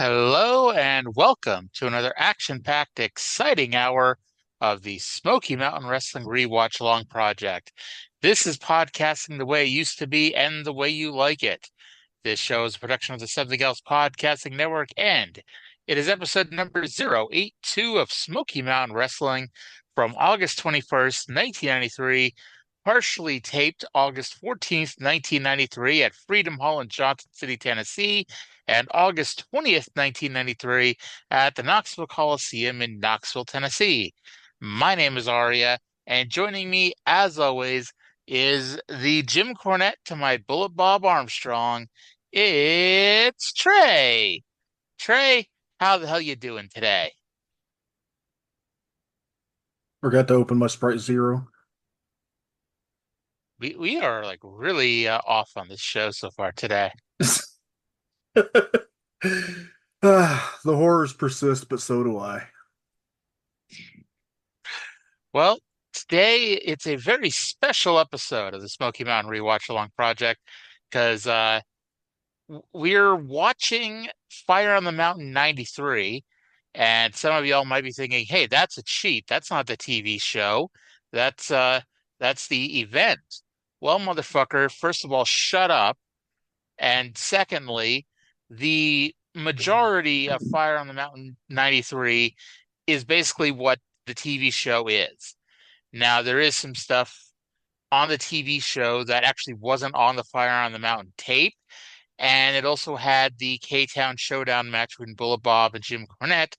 Hello and welcome to another action-packed, exciting hour of the Smoky Mountain Wrestling Re-Watch-Along Project. This is podcasting the way it used to be and the way you like it. This show is a production of the Something Else Podcasting Network, and it is episode number 082 of Smoky Mountain Wrestling from August 21st, 1993, partially taped August 14th, 1993 at Freedom Hall in Johnson City, Tennessee, and August 20th, 1993 at the Knoxville Coliseum in Knoxville, Tennessee. My name is Arya, and joining me, as always, is the Jim Cornette to my Bullet Bob Armstrong. It's Trae. Trae, how the hell you doing today? Forgot to open my Sprite Zero. We are like really off on this show so far today. The horrors persist, but so do I. Well, today it's a very special episode of the Smoky Mountain Rewatch Along Project because we're watching Fire on the Mountain 93, and some of y'all might be thinking, "Hey, that's a cheat. That's not the TV show. That's the event." Well, motherfucker, first of all, shut up. And secondly, the majority of Fire on the Mountain 93 is basically what the TV show is. Now, there is some stuff on the TV show that actually wasn't on the Fire on the Mountain tape. And it also had the K-Town Showdown match between Bullet Bob and Jim Cornette.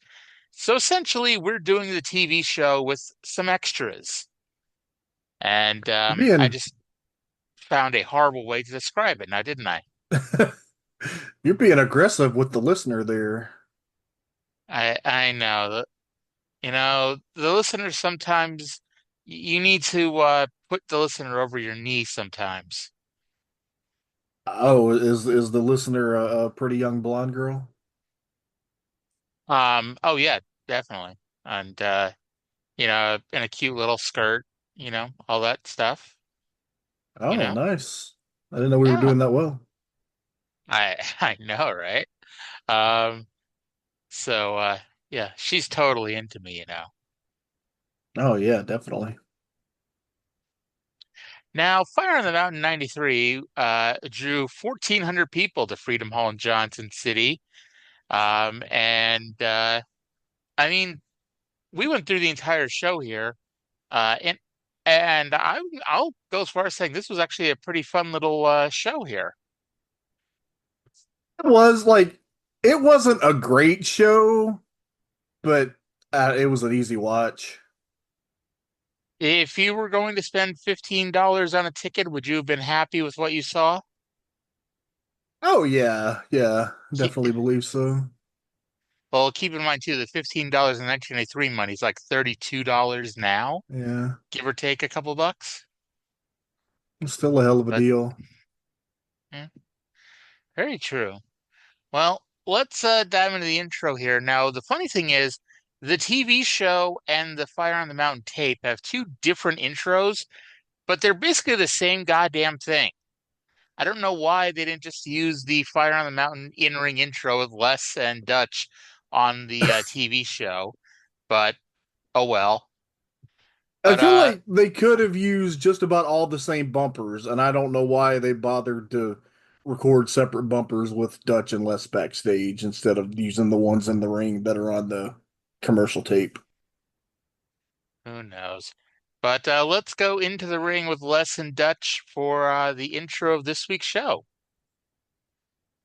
So essentially, we're doing the TV show with some extras. And You're I being just found a horrible way to describe it now, didn't I? you're being aggressive with the listener there. I know that, the listeners sometimes you need to put the listener over your knee sometimes. Oh, is the listener a pretty young blonde girl? Oh yeah, definitely. And in a cute little skirt, all that stuff, you Oh, know. nice. I didn't know we were Yeah, doing that well. I I know, right? Um, so yeah, she's totally into me. Oh yeah, definitely. Now, Fire on the Mountain 93 drew 1,400 people to Freedom Hall in Johnson City. And I mean, we went through the entire show here, and I'll go as far as saying this was actually a pretty fun little show here. It was like it wasn't a great show, but it was an easy watch. If you were going to spend $15 on a ticket, would you have been happy with what you saw? Oh yeah, yeah, Ke- definitely believe so. Well, keep in mind too that $15 in 1983 money is like $32 now, Yeah, give or take a couple bucks. it's still a hell of a But deal. yeah, very true. Well, let's dive into the intro here. Now, the funny thing is, the TV show and the Fire on the Mountain tape have two different intros, but they're basically the same goddamn thing. I don't know why they didn't just use the Fire on the Mountain in-ring intro with Les and Dutch on the TV show, but oh well. I But feel like they could have used just about all the same bumpers, and I don't know why they bothered to record separate bumpers with Dutch and Les backstage instead of using the ones in the ring that are on the commercial tape. who knows? But let's go into the ring with Les and Dutch for the intro of this week's show.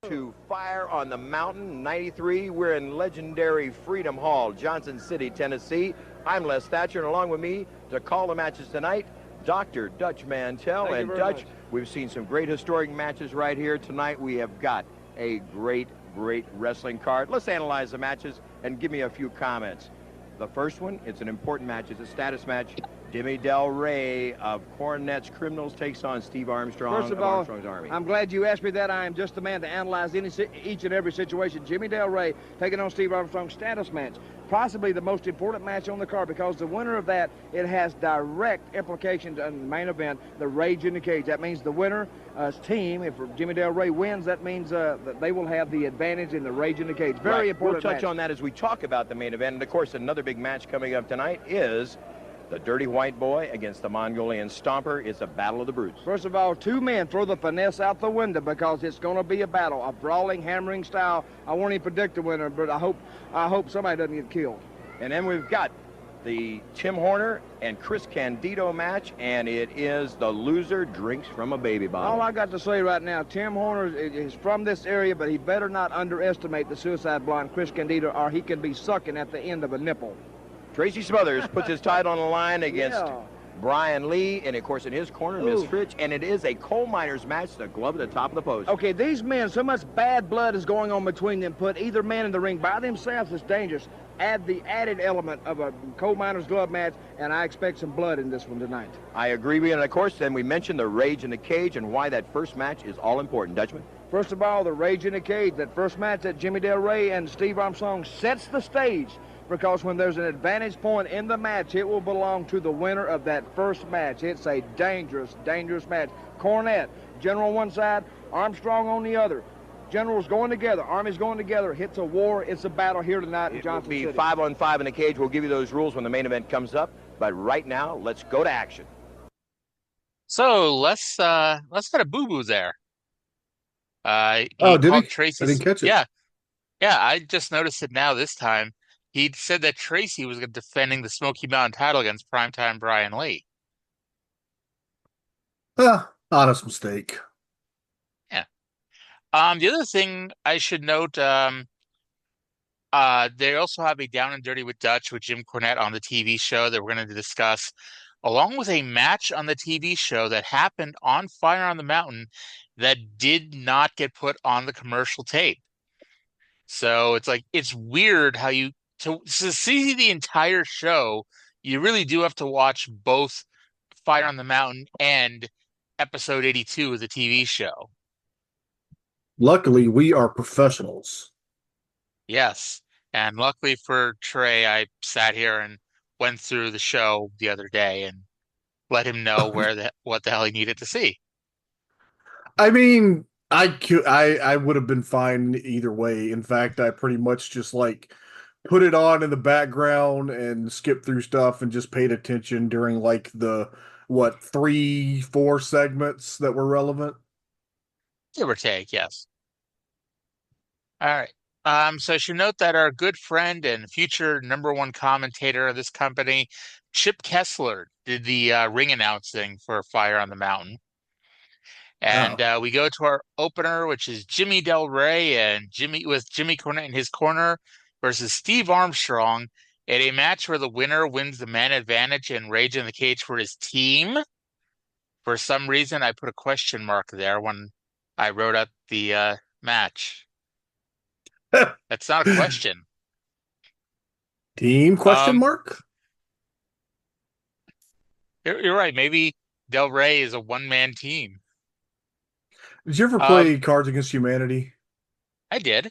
To Fire on the Mountain 93. We're in legendary Freedom Hall, Johnson City, Tennessee. I'm Les Thatcher, and along with me to call the matches tonight, Dr. Dutch Mantell. And Dutch, we've seen some great historic matches right here tonight. We have got a great wrestling card. Let's analyze the matches and give me a few comments. The first one, it's an important match. It's a status match. Jimmy Del Rey of Cornette's Criminals takes on Steve Armstrong First of all, Armstrong's Army. I'm glad you asked me that. I am just the man to analyze each and every situation. Jimmy Del Rey taking on Steve Armstrong, status match. Possibly the most important match on the card, because the winner of that, it has direct implications on the main event, the Rage in the Cage. That means the winner team, if Jimmy Del Rey wins, that means that they will have the advantage in the Rage in the Cage. Very important We'll touch match. on that as we talk about the main event. And, of course, another big match coming up tonight is the Dirty White Boy against the Mongolian Stomper. It's a battle of the brutes. First of all, two men throw the finesse out the window, because it's going to be a battle, a brawling, hammering style. I won't even predict the winner, but I hope somebody doesn't get killed. And then we've got the Tim Horner and Chris Candido match, and it is the loser drinks from a baby bottle. All I got to say right now, Tim Horner is from this area, but he better not underestimate the suicide blonde Chris Candido, or he can be sucking at the end of a nipple. Tracy Smothers puts his title on the line against Brian Lee, and of course in his corner, Miss Fritch, and it is a coal miner's match, the glove at the top of the post. Okay, these men, so much bad blood is going on between them. Put either man in the ring by themselves is dangerous. Add the added element of a coal miner's glove match, and I expect some blood in this one tonight. I agree with you, and of course then we mentioned the Rage in the Cage and why that first match is all important. Dutchman? First of all, the Rage in the Cage, that first match that Jimmy Del Rey and Steve Armstrong sets the stage, because when there's an advantage point in the match, it will belong to the winner of that first match. It's a dangerous, dangerous match. Cornette, General on one side, Armstrong on the other. Generals going together, armies going together. It's a war, it's a battle here tonight in Johnson City. It will be 5-on-5 in the cage. We'll give you those rules when the main event comes up. But right now, let's go to action. So let's got a boo-boo there. Did he? Tracy. I didn't catch it. Yeah, I just noticed it now this time. He said that Tracy was defending the Smoky Mountain title against Primetime Brian Lee. Honest mistake. Yeah. The other thing I should note, they also have a Down and Dirty with Dutch with Jim Cornette on the TV show that we're going to discuss, along with a match on the TV show that happened on Fire on the Mountain that did not get put on the commercial tape. So it's weird how to see the entire show, you really do have to watch both Fire on the Mountain and episode 82 of the TV show. Luckily, we are professionals. Yes. And luckily for Trae, I sat here and went through the show the other day and let him know what the hell he needed to see. I mean, I would have been fine either way. In fact, I pretty much just put it on in the background and skipped through stuff and just paid attention during the 3-4 segments that were relevant. Give or take, yes. All right. So I should note that our good friend and future #1 commentator of this company, Chip Kessler, did the ring announcing for Fire on the Mountain. And we go to our opener, which is Jimmy Del Rey and Jimmy Cornette in his corner versus Steve Armstrong in a match where the winner wins the man advantage and Rage in the Cage for his team. For some reason, I put a question mark there when I wrote out the match. That's not a question. Team question mark? You're right. Maybe Del Rey is a one-man team. Did you ever play Cards Against Humanity? I did.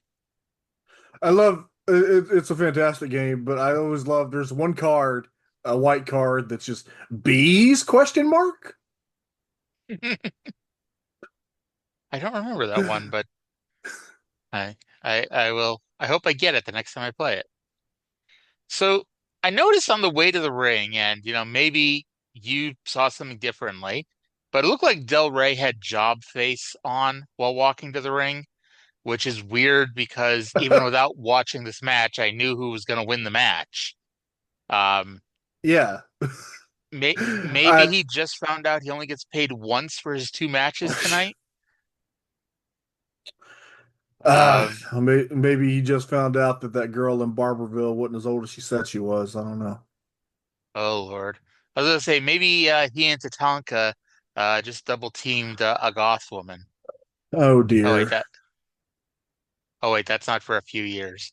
I love it's a fantastic game, but I always love there's one card, a white card that's just bees question mark. I don't remember that one, but I will. I hope I get it the next time I play it. So I noticed on the way to the ring, and maybe you saw something differently, but it looked like Del Rey had job face on while walking to the ring, which is weird because even without watching this match, I knew who was going to win the match. Yeah. Maybe he just found out he only gets paid once for his 2 matches tonight. Maybe he just found out that girl in Barberville wasn't as old as she said she was. I don't know. Oh, Lord. I was going to say, maybe he and Tatanka just double-teamed a goth woman. Oh, dear. Oh, wait, that's not for a few years.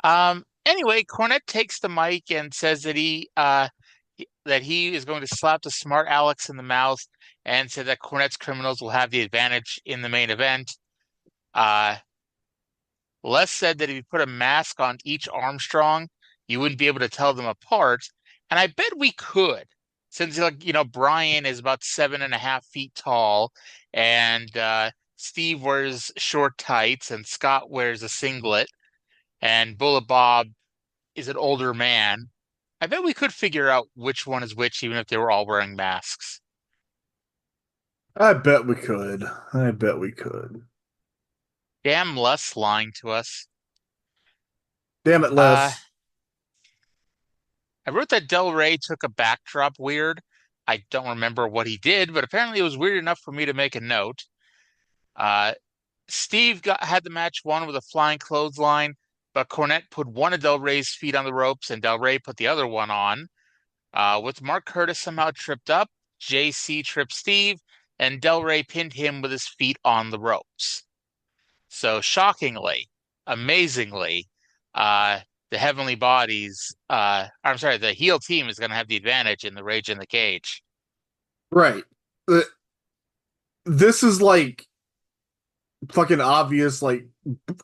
Anyway, Cornette takes the mic and says that that he is going to slap the smart Alex in the mouth and say that Cornette's criminals will have the advantage in the main event. Uh, Les said that if you put a mask on each Armstrong, you wouldn't be able to tell them apart. And I bet we could, since Brian is about 7.5 feet tall, and Steve wears short tights, and Scott wears a singlet, and Bullet Bob is an older man. I bet we could figure out which one is which, even if they were all wearing masks. I bet we could. I bet we could. Damn Les lying to us. Damn it, Uh, Les. I wrote that Del Rey took a backdrop weird. I don't remember what he did, but apparently it was weird enough for me to make a note. Uh, Steve had the match won with a flying clothesline, but Cornette put one of Del Rey's feet on the ropes, and Del Rey put the other one on. With Mark Curtis somehow tripped up, JC tripped Steve, and Del Rey pinned him with his feet on the ropes. So shockingly, amazingly, the Heavenly Bodies, I'm sorry, the heel team is going to have the advantage in the Rage in the Cage. Right. This is like fucking obvious, like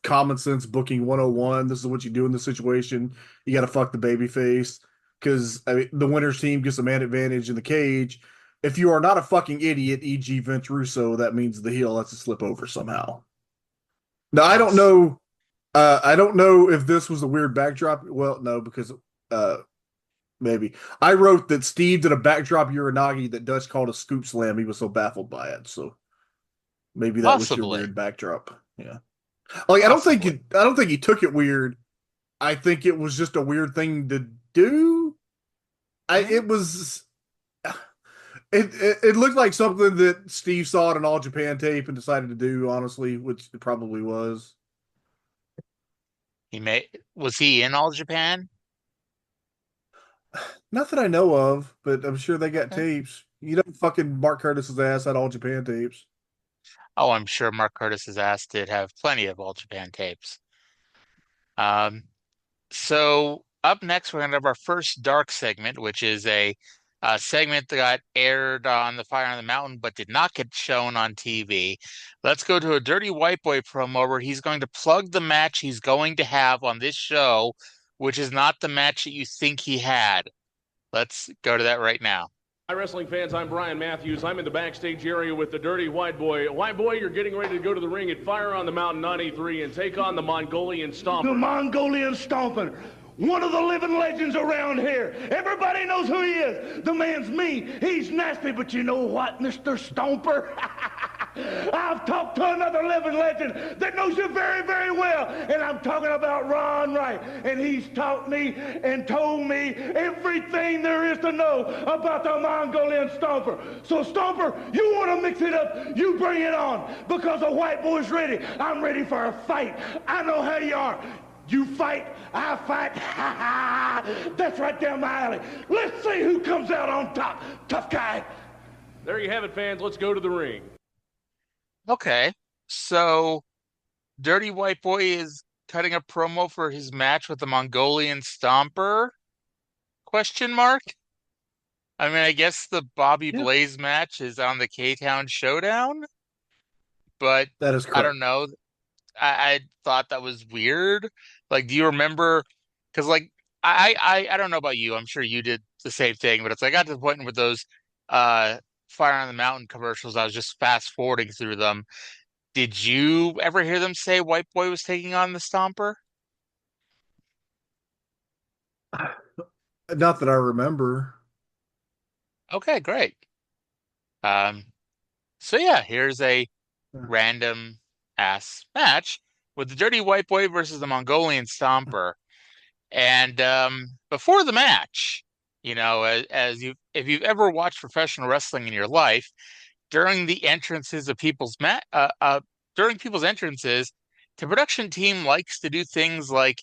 common sense booking 101. This is what you do in this situation. You got to fuck the baby face because I mean, the winner's team gets a man advantage in the cage. If you are not a fucking idiot, e.g. Vince Russo, that means the heel has to slip over somehow. Now, I don't Yes. know. I don't know if this was a weird backdrop. Well, no, because maybe I wrote that Steve did a backdrop Uranagi that Dutch called a scoop slam. He was so baffled by it. So maybe that was your Possibly. weird backdrop. Yeah. Like Possibly. I don't think he took it weird. I think it was just a weird thing to do. It was it looked like something that Steve saw at an All Japan tape and decided to do, honestly, which it probably was. Was he in All Japan? Not that I know of, but I'm sure they got Eh. tapes. You know, fucking Mark Curtis's ass had All Japan tapes. Oh, I'm sure Mark Curtis's ass did have plenty of All Japan tapes. Um, So up next, we're going to have our first dark segment, which is a segment that got aired on the Fire on the Mountain, but did not get shown on TV. Let's go to a Dirty White Boy promo where he's going to plug the match he's going to have on this show, which is not the match that you think he had. Let's go to that right now. Hi, wrestling fans. I'm Brian Matthews. I'm in the backstage area with the Dirty White Boy. White Boy, you're getting ready to go to the ring at Fire on the Mountain 93 and take on the Mongolian Stomper. The Mongolian Stomper. One of the living legends around here. Everybody knows who he is. The man's mean. He's nasty, but you know what, Mr. Stomper? I've talked to another living legend that knows you very, very well, and I'm talking about Ron Wright, and he's taught me and told me everything there is to know about the Mongolian Stomper. So, Stomper, you want to mix it up, you bring it on, because the White Boy's ready. I'm ready for a fight. I know how you are. You fight, I fight. That's right down my alley. Let's see who comes out on top. Tough guy. There you have it, fans. Let's go to the ring. Okay, so Dirty White Boy is cutting a promo for his match with the Mongolian Stomper? Question mark? I mean, I guess the Bobby Yeah. Blaze match is on the K-Town Showdown, but That is I correct. don't know. I thought that was weird. Like, do you remember? Because I don't know about you. I'm sure you did the same thing, but it's like I got to the point with those uh Fire on the Mountain commercials. I was just fast forwarding through them. Did you ever hear them say White Boy was taking on the Stomper? Not that I remember. Okay, great. Um, so yeah, here's a random ass match with the Dirty White Boy versus the Mongolian Stomper. And before the match, as you if you've ever watched professional wrestling in your life, during the entrances of during people's entrances, the production team likes to do things like,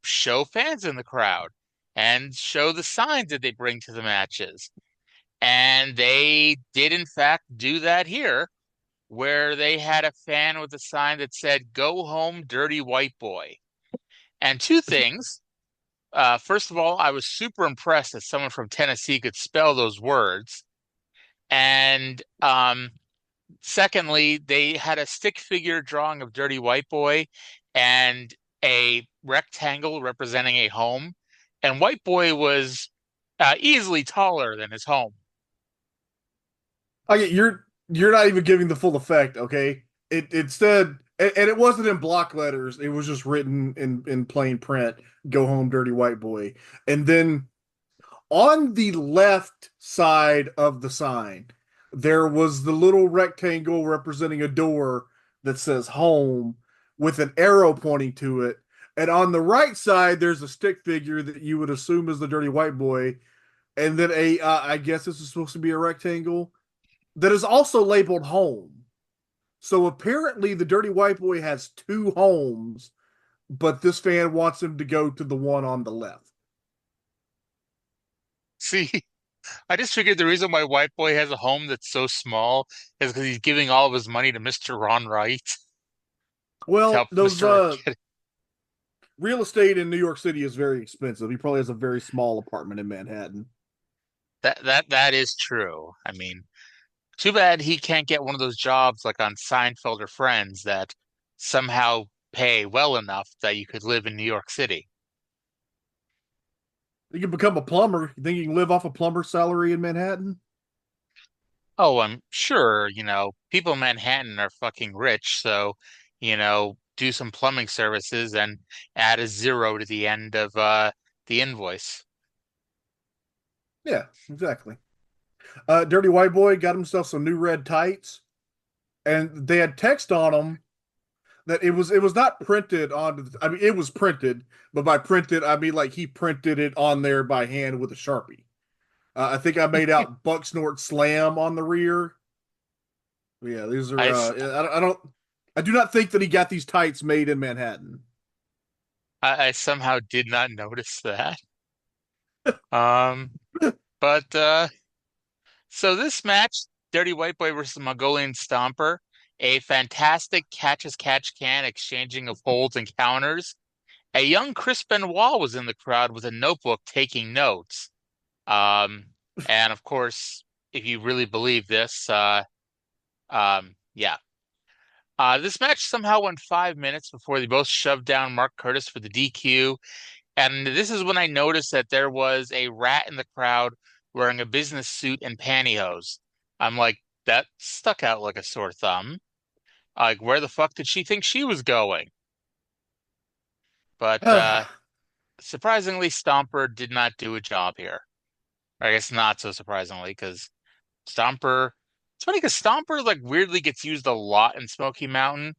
show fans in the crowd and show the signs that they bring to the matches. And they did in fact do that here, where they had a fan with a sign that said, "Go home, dirty white boy." And two things. First of all, I was super impressed that someone from Tennessee could spell those words. And secondly, they had a stick figure drawing of Dirty White Boy and a rectangle representing a home. And White Boy was easily taller than his home. Okay, you're not even giving the full effect, okay? It said, and it wasn't in block letters. It was just written in plain print. Go home, dirty white boy. And then on the left side of the sign, there was the little rectangle representing a door that says home with an arrow pointing to it. And on the right side, there's a stick figure that you would assume is the dirty white boy. And then I guess this is supposed to be a rectangle that is also labeled home. So apparently the dirty white boy has two homes, but this fan wants him to go to the one on the left. See, I just figured the reason why White Boy has a home that's so small is because he's giving all of his money to Mr. Ron Wright to Well, help those Mr. Wright get it. real estate in New York City is very expensive. He probably has a very small apartment in Manhattan. That is true. I mean, too bad he can't get one of those jobs like on Seinfeld or Friends that somehow pay well enough that you could live in New York City. You can become a plumber. You think you can live off a plumber's salary in Manhattan? Oh, I'm sure, people in Manhattan are fucking rich, so, do some plumbing services and add a zero to the end of the invoice. Yeah, exactly. Dirty White Boy got himself some new red tights, and they had text on them that it was not printed on. I mean, it was printed, but by printed I mean like he printed it on there by hand with a Sharpie. I think I made out Buck Snort Slam on the rear. Yeah, these are. I, s- I do not think that he got these tights made in Manhattan. I somehow did not notice that. Um, but so this match, Dirty White Boy versus Mongolian Stomper, a fantastic catch as catch can exchanging of holds and counters. A young Chris Benoit was in the crowd with a notebook taking notes. Um, and of course, if you really believe this, yeah. This match somehow went 5 minutes before they both shoved down Mark Curtis for the DQ. And this is when I noticed that there was a rat in the crowd wearing a business suit and pantyhose. I'm like, that stuck out like a sore thumb. Like, where the fuck did she think she was going? But surprisingly, Stomper did not do a job here. I guess not so surprisingly, because Stomper. It's funny because Stomper like weirdly gets used a lot in Smoky Mountain,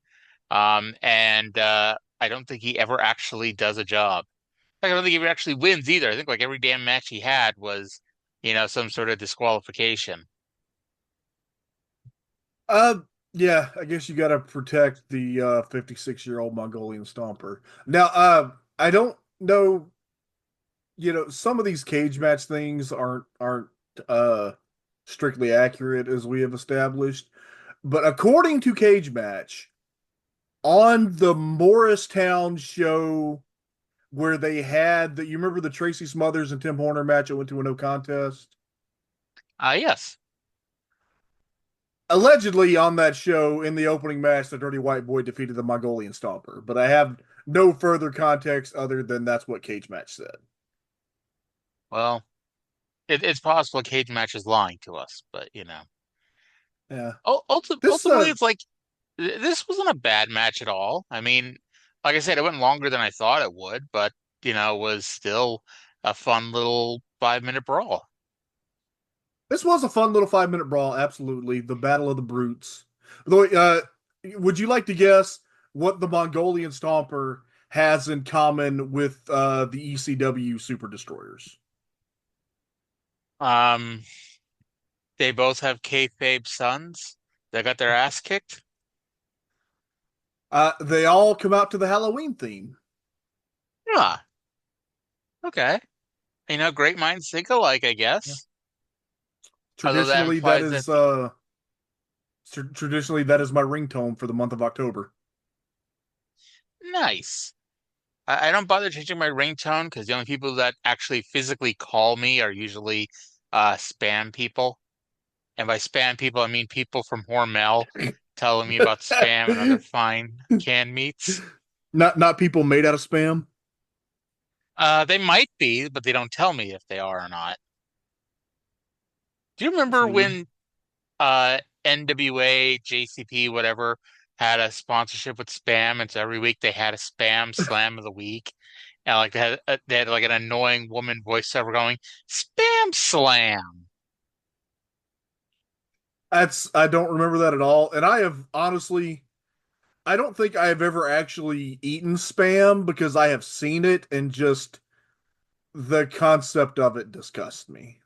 and I don't think he ever actually does a job. Like, I don't think he ever actually wins either. I think like every damn match he had was, some sort of disqualification. uh, yeah, I guess you got to protect the 56-year-old Mongolian Stomper. Now, I don't know. Some of these cage match things aren't uh strictly accurate as we have established, but according to Cage Match, on the Morristown show where they had you remember the Tracy Smothers and Tim Horner match that went to a no contest? Yes. Allegedly on that show in the opening match, the Dirty White Boy defeated the Mongolian Stomper, but I have no further context other than that's what Cage Match said. Well, it's possible Cage Match is lying to us, but Yeah. This ultimately, it's like this wasn't a bad match at all. I mean, like I said, it went longer than I thought it would, but was still a fun little 5 minute brawl. This was a fun little 5 minute brawl. Absolutely, the Battle of the Brutes. Though, would you like to guess what the Mongolian Stomper has in common with the ECW Super Destroyers? Um, they both have kayfabe sons that got their ass kicked. They all come out to the Halloween theme. Yeah. Okay. Great minds think alike, I Yeah. guess. Although that Traditionally, that implies that is traditionally that is my ringtone for the month of October. nice. I don't bother changing my ringtone because the only people that actually physically call me are usually spam people. And by spam people, I mean people from Hormel telling me about spam and other fine canned meats. Not people made out of spam. They might be, but they don't tell me if they are or not. Do you That's remember weird. when NWA, JCP, whatever, had a sponsorship with Spam, and so every week they had a Spam Slam of the Week, and like they had like an annoying woman voiceover going Spam Slam. I don't remember that at all. And I have honestly, I don't think I have ever actually eaten spam because I have seen it and just the concept of it disgusts me.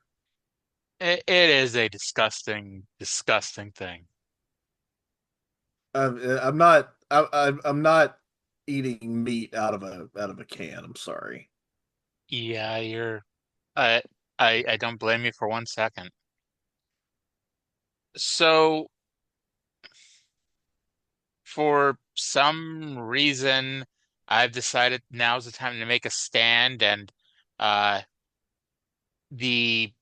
It is a disgusting, disgusting thing. I'm not I'm not eating meat out of a can. I'm sorry. Yeah, you're. I I don't blame you for 1 second. So for some reason, I've decided now's the time to make a stand, and uh, the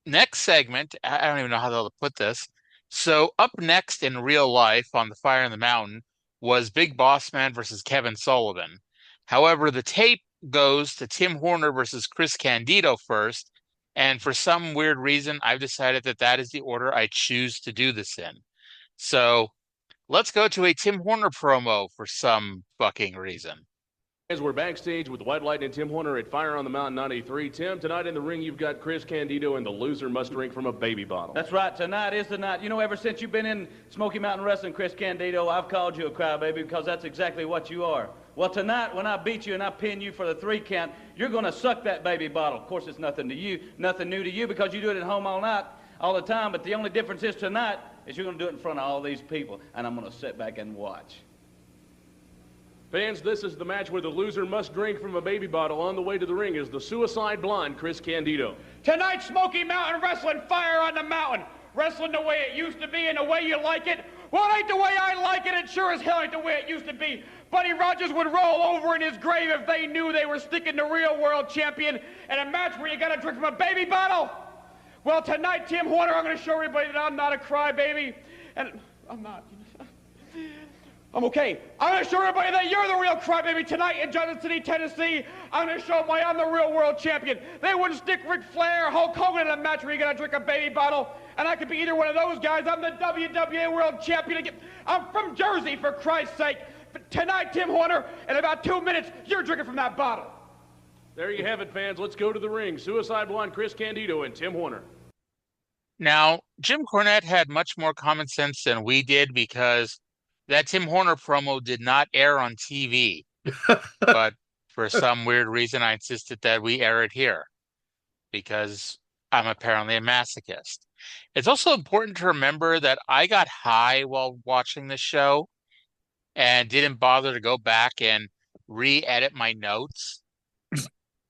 next segment, I don't even know how to put this. So up next in real life on the Fire in the Mountain was Big Boss Man versus Kevin Sullivan. However, the tape goes to Tim Horner versus Chris Candido first, and for some weird reason, I've decided that that is the order I choose to do this in. So let's go to a Tim Horner promo for some fucking reason. As we're backstage with White Light and Tim Horner at Fire on the Mountain 93. Tim, tonight in the ring you've got Chris Candido, and the loser must drink from a baby bottle. That's right. Tonight is the night. You know, ever since you've been in Smoky Mountain Wrestling, Chris Candido, I've called you a crybaby because that's exactly what you are. Well, tonight, when I beat you and I pin you for the 3 count, you're going to suck that baby bottle. Of course, it's nothing to you, nothing new to you because you do it at home all night, all the time. But the only difference is tonight is you're going to do it in front of all these people, and I'm going to sit back and watch. Fans, this is the match where the loser must drink from a baby bottle. On the way to the ring is the suicide blonde, Chris Candido. Tonight, Smoky Mountain Wrestling, Fire on the Mountain. Wrestling the way it used to be and the way you like it. Well, it ain't the way I like it. It sure as hell ain't the way it used to be. Buddy Rogers would roll over in his grave if they knew they were sticking the real world champion in a match where you got to drink from a baby bottle. Well, tonight, Tim Horner, I'm going to show everybody that I'm not a crybaby. And I'm not. I'm okay. I'm going to show everybody that you're the real crybaby tonight in Johnson City, Tennessee. I'm going to show them why I'm the real world champion. They wouldn't stick Ric Flair, Hulk Hogan in a match where you're going to drink a baby bottle, and I could be either one of those guys. I'm the WWE World Champion. I'm from Jersey, for Christ's sake. But tonight, Tim Horner, in about 2 minutes, you're drinking from that bottle. There you have it, fans. Let's go to the ring. Suicide Blonde, Chris Candido, and Tim Horner. Now, Jim Cornette had much more common sense than we did because that Tim Horner promo did not air on TV, but for some weird reason, I insisted that we air it here because I'm apparently a masochist. It's also important to remember that I got high while watching this show and didn't bother to go back and re-edit my notes.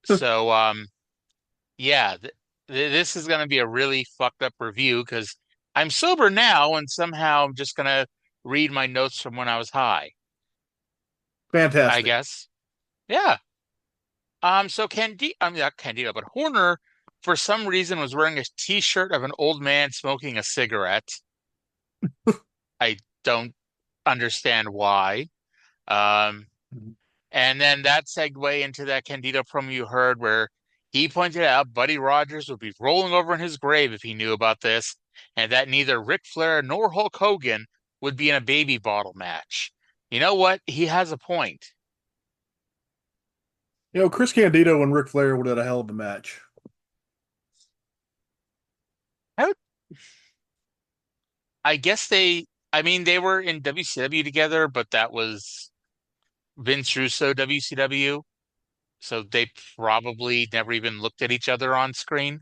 So, yeah, this is going to be a really fucked up review because I'm sober now and somehow I'm just going to read my notes from when I was high. Fantastic. I guess. Yeah. So Candido, I mean not Candido, but Horner, for some reason, was wearing a t-shirt of an old man smoking a cigarette. I don't understand why. Um, and then that segued into that Candido promo you heard where he pointed out Buddy Rogers would be rolling over in his grave if he knew about this, and that neither Ric Flair nor Hulk Hogan would be in a baby bottle match. You know what? He has a point. You know, Chris Candido and Ric Flair would have had a hell of a match. I guess I mean, they were in WCW together, but that was Vince Russo WCW. So they probably never even looked at each other on screen.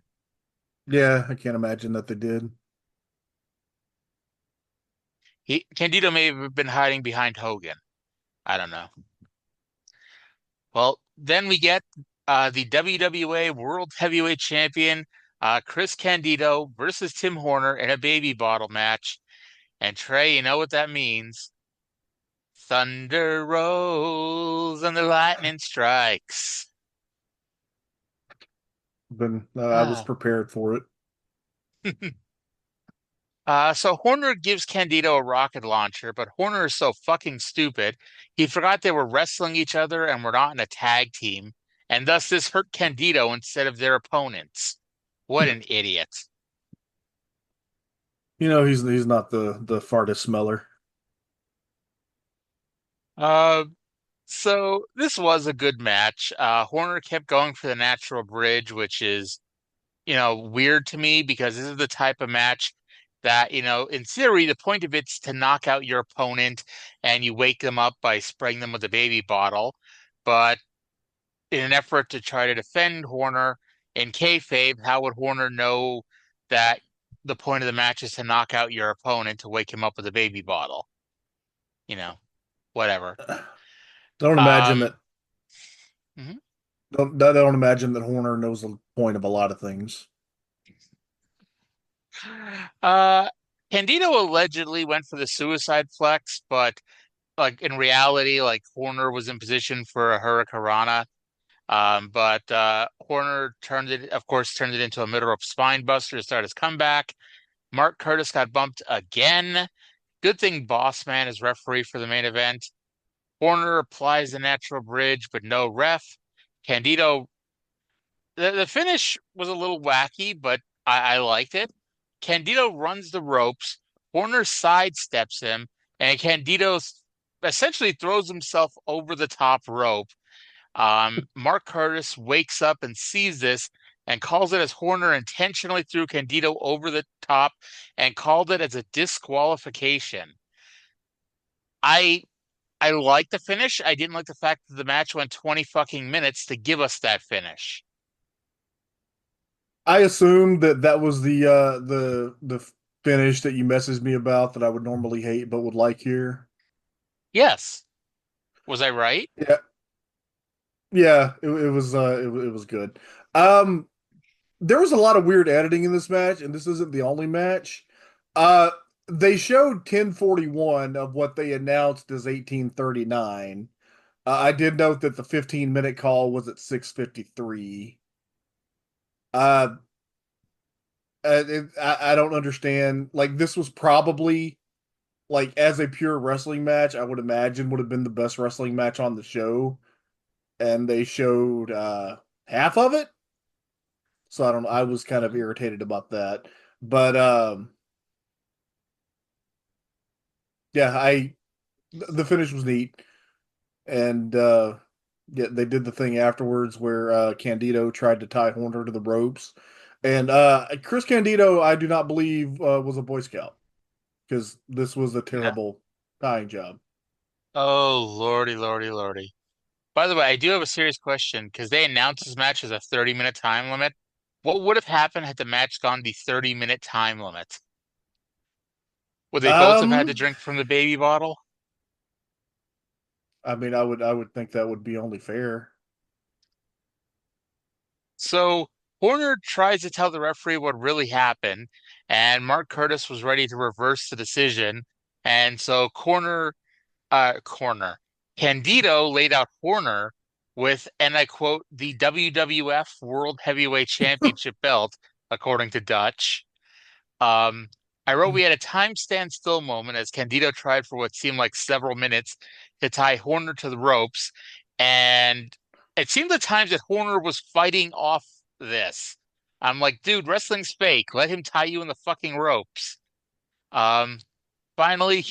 Yeah, I can't imagine that they did. Candido may have been hiding behind Hogan. I don't know. Well, then we get the WWA World Heavyweight Champion Chris Candido versus Tim Horner in a baby bottle match. And Trae, you know what that means. Thunder rolls and the lightning strikes. Then I was Ah. prepared for it. So Horner gives Candido a rocket launcher, but Horner is so fucking stupid. He forgot they were wrestling each other and were not in a tag team, and thus this hurt Candido instead of their opponents. What an idiot. He's not the fartest smeller. Uh, so this was a good match. Horner kept going for the natural bridge, which is, weird to me because this is the type of match that, in theory, the point of it's to knock out your opponent and you wake them up by spraying them with a baby bottle. But in an effort to try to defend Horner in kayfabe, how would Horner know that the point of the match is to knock out your opponent to wake him up with a baby bottle? You know, whatever. Don't imagine Um, that. mhm. Don't imagine that Horner knows the point of a lot of things. Uh, Candido allegedly went for the suicide flex, but like in reality, like Horner was in position for a Hurricanrana. But Horner of course, turned it into a middle rope spine buster to start his comeback. Mark Curtis got bumped again. Good thing Bossman is referee for the main event. Horner applies the natural bridge, but no ref. Candido, the finish was a little wacky, but I liked it. Candido runs the ropes. Horner sidesteps him, and Candido essentially throws himself over the top rope. Mark Curtis wakes up and sees this and calls it as Horner intentionally threw Candido over the top and called it as a disqualification. I I like the finish. I didn't like the fact that the match went 20 fucking minutes to give us that finish. I assumed that was the finish that you messaged me about that I would normally hate but would like here. Yes. Was I right? Yeah, yeah, it was good. Um, there was a lot of weird editing in this match, and this isn't the only match. Uh, they showed 10:41 of what they announced as 18:39. I did note that the 15-minute call was at 6:53. Uh, I don't understand. Like this was probably like as a pure wrestling match, I would imagine would have been the best wrestling match on the show, and they showed half of it. So I don't know. I was kind of irritated about that. But yeah, I the finish was neat. And yeah, they did the thing afterwards where Candido tried to tie Horner to the ropes. And Chris Candido, I do not believe was a Boy Scout because this was a No. terrible tying job. Oh, lordy, lordy, lordy. By the way, I do have a serious question because they announced this match as a 30-minute time limit. What would have happened had the match gone the 30-minute time limit? Would they both have had to Um, drink from the baby bottle? I mean, I would think that would be only fair. So Horner tries to tell the referee what really happened, and Mark Curtis was ready to reverse the decision. And so corner. Candido laid out Horner with, and I quote, the WWF World Heavyweight Championship belt, according to Dutch. Um, I wrote we had a time standstill moment as Candido tried for what seemed like several minutes to tie Horner to the ropes, and it seemed at times that Horner was fighting off this. I'm like, dude, wrestling's fake. Let him tie you in the fucking ropes. Um, finally,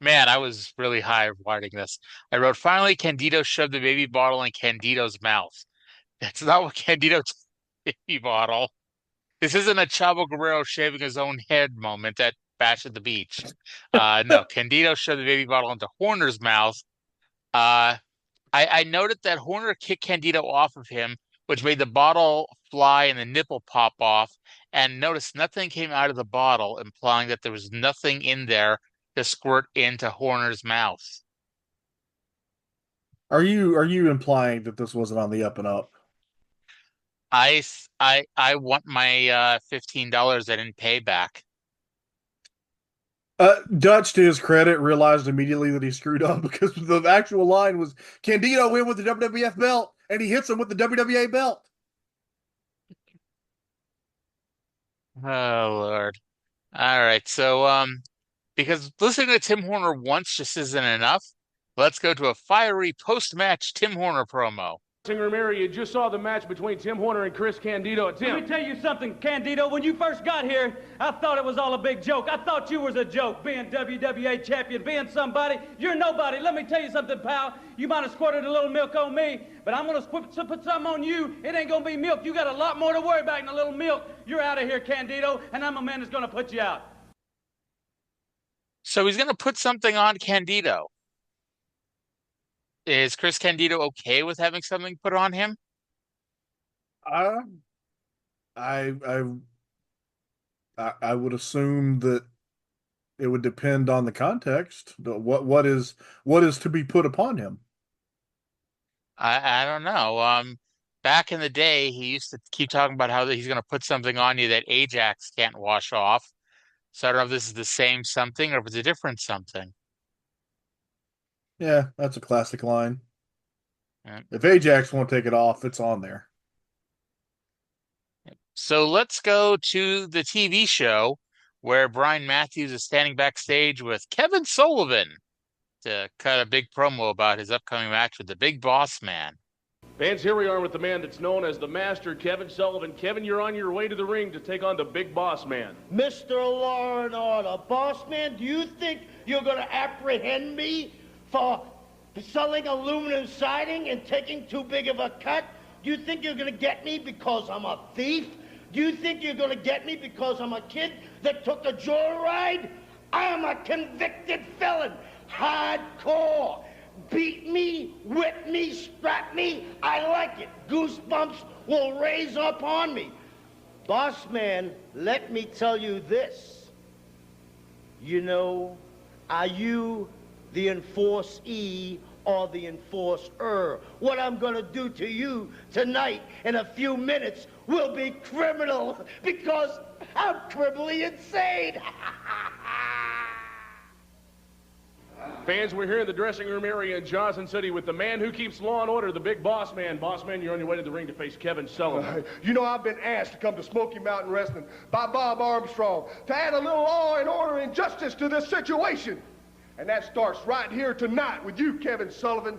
man, I was really high writing this. I wrote, finally, Candido shoved the baby bottle in Candido's mouth. That's not what Candido baby bottle. This isn't a Chavo Guerrero shaving his own head moment at Bash at the Beach. No, Candido shoved the baby bottle into Horner's mouth. Uh, I noted that Horner kicked Candido off of him, which made the bottle fly and the nipple pop off. And notice nothing came out of the bottle, implying that there was nothing in there to squirt into Horner's mouth. Are you implying that this wasn't on the up and up? I want my $15 I didn't pay back. Dutch, to his credit, realized immediately that he screwed up because the actual line was Candido win with the WWF belt, and he hits him with the WWA belt. Oh Lord. All right. So because listening to Tim Horner once just isn't enough, let's go to a fiery post-match Tim Horner promo. Mary, you just saw the match between Tim Horner and Chris Candido. Let me tell you something, Candido. When you first got here, I thought it was all a big joke. I thought you was a joke, being WWA champion, being somebody. You're nobody. Let me tell you something, pal. You might have squirted a little milk on me, but I'm going to put something on you. It ain't going to be milk. You got a lot more to worry about than a little milk. You're out of here, Candido, and I'm a man that's going to put you out. So he's going to put something on Candido. Is Chris Candido okay with having something put on him? Uh, I I would assume that it would depend on the context. What is to be put upon him? I don't know. Back in the day, he used to keep talking about how he's going to put something on you that Ajax can't wash off. So I don't know if this is the same something or if it's a different something. Yeah, that's a classic line. Yeah. If Ajax won't take it off, it's on there. So let's go to the TV show where Brian Matthews is standing backstage with Kevin Sullivan to cut a big promo about his upcoming match with the Big Boss Man. Fans, here we are with the man that's known as the Master, Kevin Sullivan. Kevin, you're on your way to the ring to take on the Big Boss Man. Mr. Law and Order, Boss Man, do you think you're going to apprehend me for selling aluminum siding and taking too big of a cut? Do you think you're going to get me because I'm a thief? Do you think you're going to get me because I'm a kid that took a joyride? I am a convicted felon, hardcore. Beat me, whip me, strap me, I like it. Goosebumps will raise up on me. Boss Man, let me tell you this. You know, are you the enforcee or the enforcer? What I'm gonna do to you tonight in a few minutes will be criminal because I'm criminally insane. Fans, we're here in the dressing room area in Johnson City with the man who keeps law and order, the Big Boss Man. Boss Man, you're on your way to the ring to face Kevin Sullivan. You know, I've been asked to come to Smoky Mountain Wrestling by Bob Armstrong to add a little law and order and justice to this situation. And that starts right here tonight with you, Kevin Sullivan.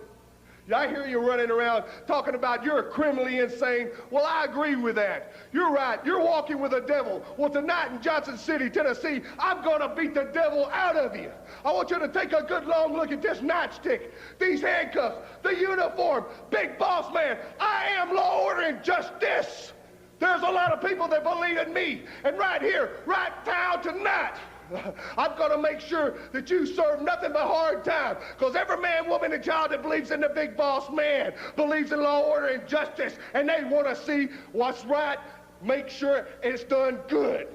Yeah, I hear you running around talking about you're criminally insane. Well, I agree with that. You're right. You're walking with the devil. Well, tonight in Johnson City, Tennessee, I'm going to beat the devil out of you. I want you to take a good long look at this nightstick, these handcuffs, the uniform. Big Boss Man, I am law, order, and justice. There's a lot of people that believe in me. And right here, right now, tonight, I'm going to make sure that you serve nothing but hard time. Because every man, woman, and child that believes in the Big Boss Man believes in law, order, and justice. And they want to see what's right, make sure it's done good.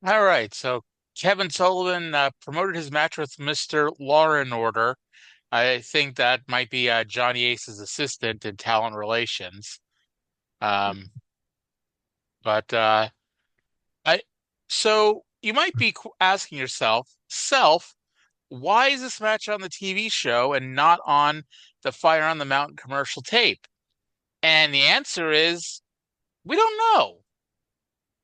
All right, so Kevin Sullivan promoted his match with Mr. Law and Order. I think that might be Johnny Ace's assistant in talent relations. So you might be asking yourself, why is this match on the TV show and not on the Fire on the Mountain commercial tape? And the answer is, we don't know.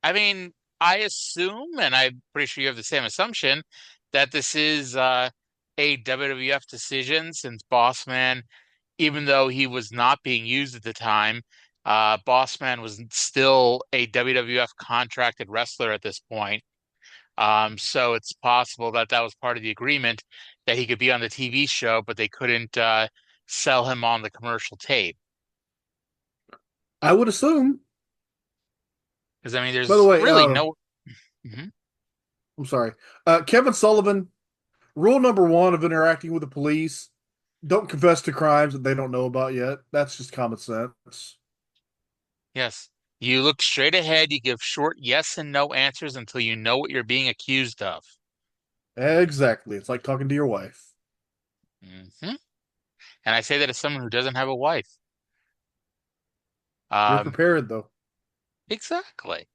I mean, I assume, and I'm pretty sure you have the same assumption, that this is a WWF decision since Bossman, even though he was not being used at the time, Bossman was still a WWF contracted wrestler at this point. So it's possible that that was part of the agreement that he could be on the TV show, but they couldn't sell him on the commercial tape. I would assume. Because, I mean, there's By the way, really no... Mhm. I'm sorry. Kevin Sullivan, rule number 1 of interacting with the police, don't confess to crimes that they don't know about yet. That's just common sense. Yes. You look straight ahead, you give short yes and no answers until you know what you're being accused of. Exactly. It's like talking to your wife. Mm-hmm. And I say that as someone who doesn't have a wife. You're prepared, though. Exactly.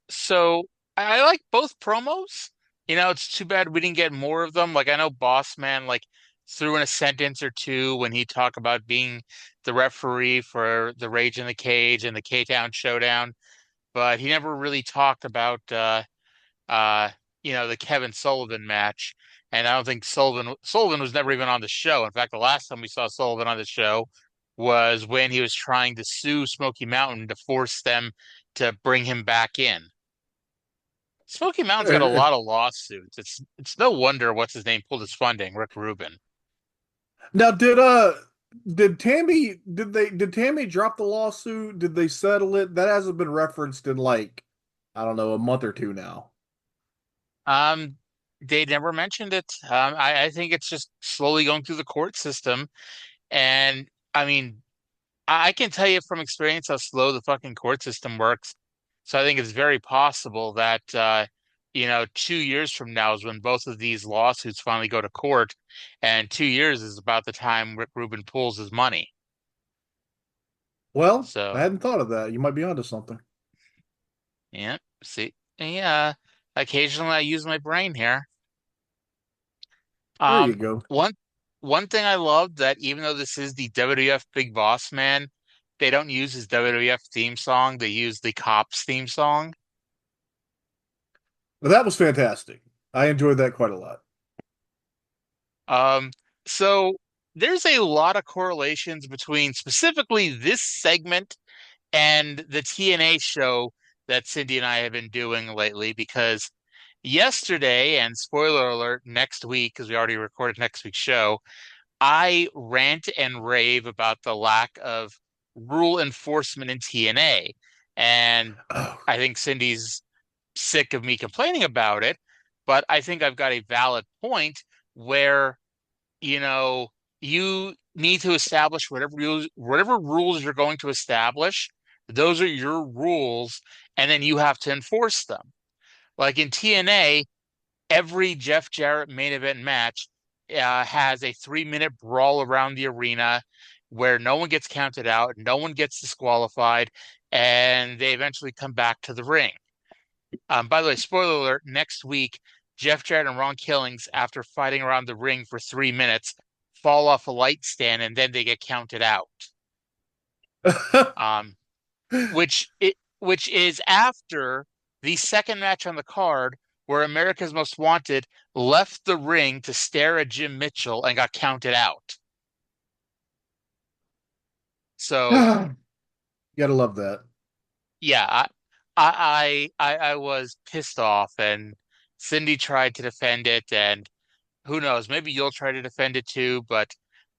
So I like both promos. It's too bad we didn't get more of them. Like I know Bossman like threw in a sentence or two when he talked about being the referee for the Rage in the Cage and the K-Town Showdown, but he never really talked about uh the Kevin Sullivan match. And I don't think Sullivan was never even on the show. In fact, the last time we saw Sullivan on the show was when he was trying to sue Smoky Mountain to force them to bring him back in. Smoky Mountain's got a Uh, lot of lawsuits. It's no wonder what's his name pulled his funding, Rick Rubin. Now, did Tammy drop the lawsuit? Did they settle it? That hasn't been referenced in like, I don't know, a month or two now. Um, they never mentioned it. I think it's just slowly going through the court system. And I mean, I can tell you from experience how slow the fucking court system works. So I think it's very possible that 2 years from now is when both of these lawsuits finally go to court, and 2 years is about the time Rick Rubin pulls his money. Well, I So hadn't thought of that. You might be onto something. yeah, see, yeah. Occasionally I use my brain here. There you Um, go. one thing I love that even though this is the WWF Big Boss Man, they don't use his WWF theme song. They use the Cops theme song. But that was fantastic. I enjoyed that quite a lot. Um, so there's a lot of correlations between specifically this segment and the TNA show that Cindy and I have been doing lately because yesterday, and spoiler alert, next week, because we already recorded next week's show, I rant and rave about the lack of rule enforcement in TNA. And Oh, I think Cindy's sick of me complaining about it, but I think I've got a valid point where, you know, you need to establish whatever rules you're going to establish. Those are your rules, and then you have to enforce them. Like in TNA, every Jeff Jarrett main event match has a 3-minute brawl around the arena where no one gets counted out, no one gets disqualified, and they eventually come back to the ring. By the way, spoiler alert, next week, Jeff Jarrett and Ron Killings, after fighting around the ring for 3 minutes, fall off a light stand and then they get counted out. Um, which is after the second match on the card where America's Most Wanted left the ring to stare at Jim Mitchell and got counted out. So gotta love that. yeah, I was pissed off, and Cindy tried to defend it, and who knows, maybe you'll try to defend it too, but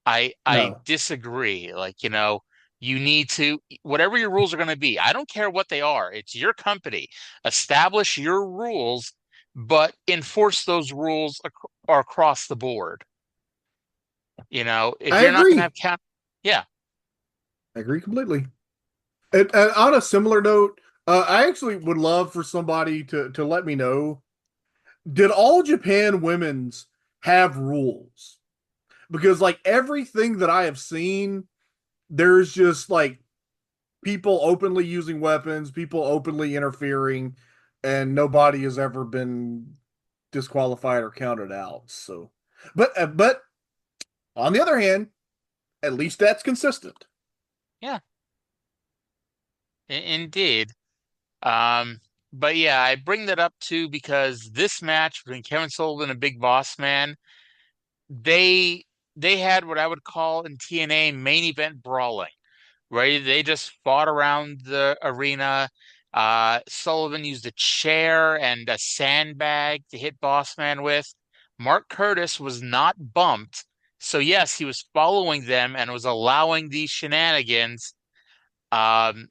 I No, disagree. Like, you need to, whatever your rules are going to be, I don't care what they are. It's your company. Establish your rules, but enforce those rules across the board. If I you're not going to agree. have yeah. I agree completely. And on a similar note, I actually would love for somebody to let me know, did All Japan Women's have rules? Because like everything that I have seen, there's just like people openly using weapons, people openly interfering, and nobody has ever been disqualified or counted out. So, but on the other hand, at least that's consistent. Yeah, indeed. Um, but yeah, I bring that up too because this match between Kevin Sullivan and Big Boss Man, they they had what I would call in TNA main event brawling, right? They just fought around the arena. Sullivan used a chair and a sandbag to hit Boss Man with. Mark Curtis was not bumped. So yes, he was following them and was allowing these shenanigans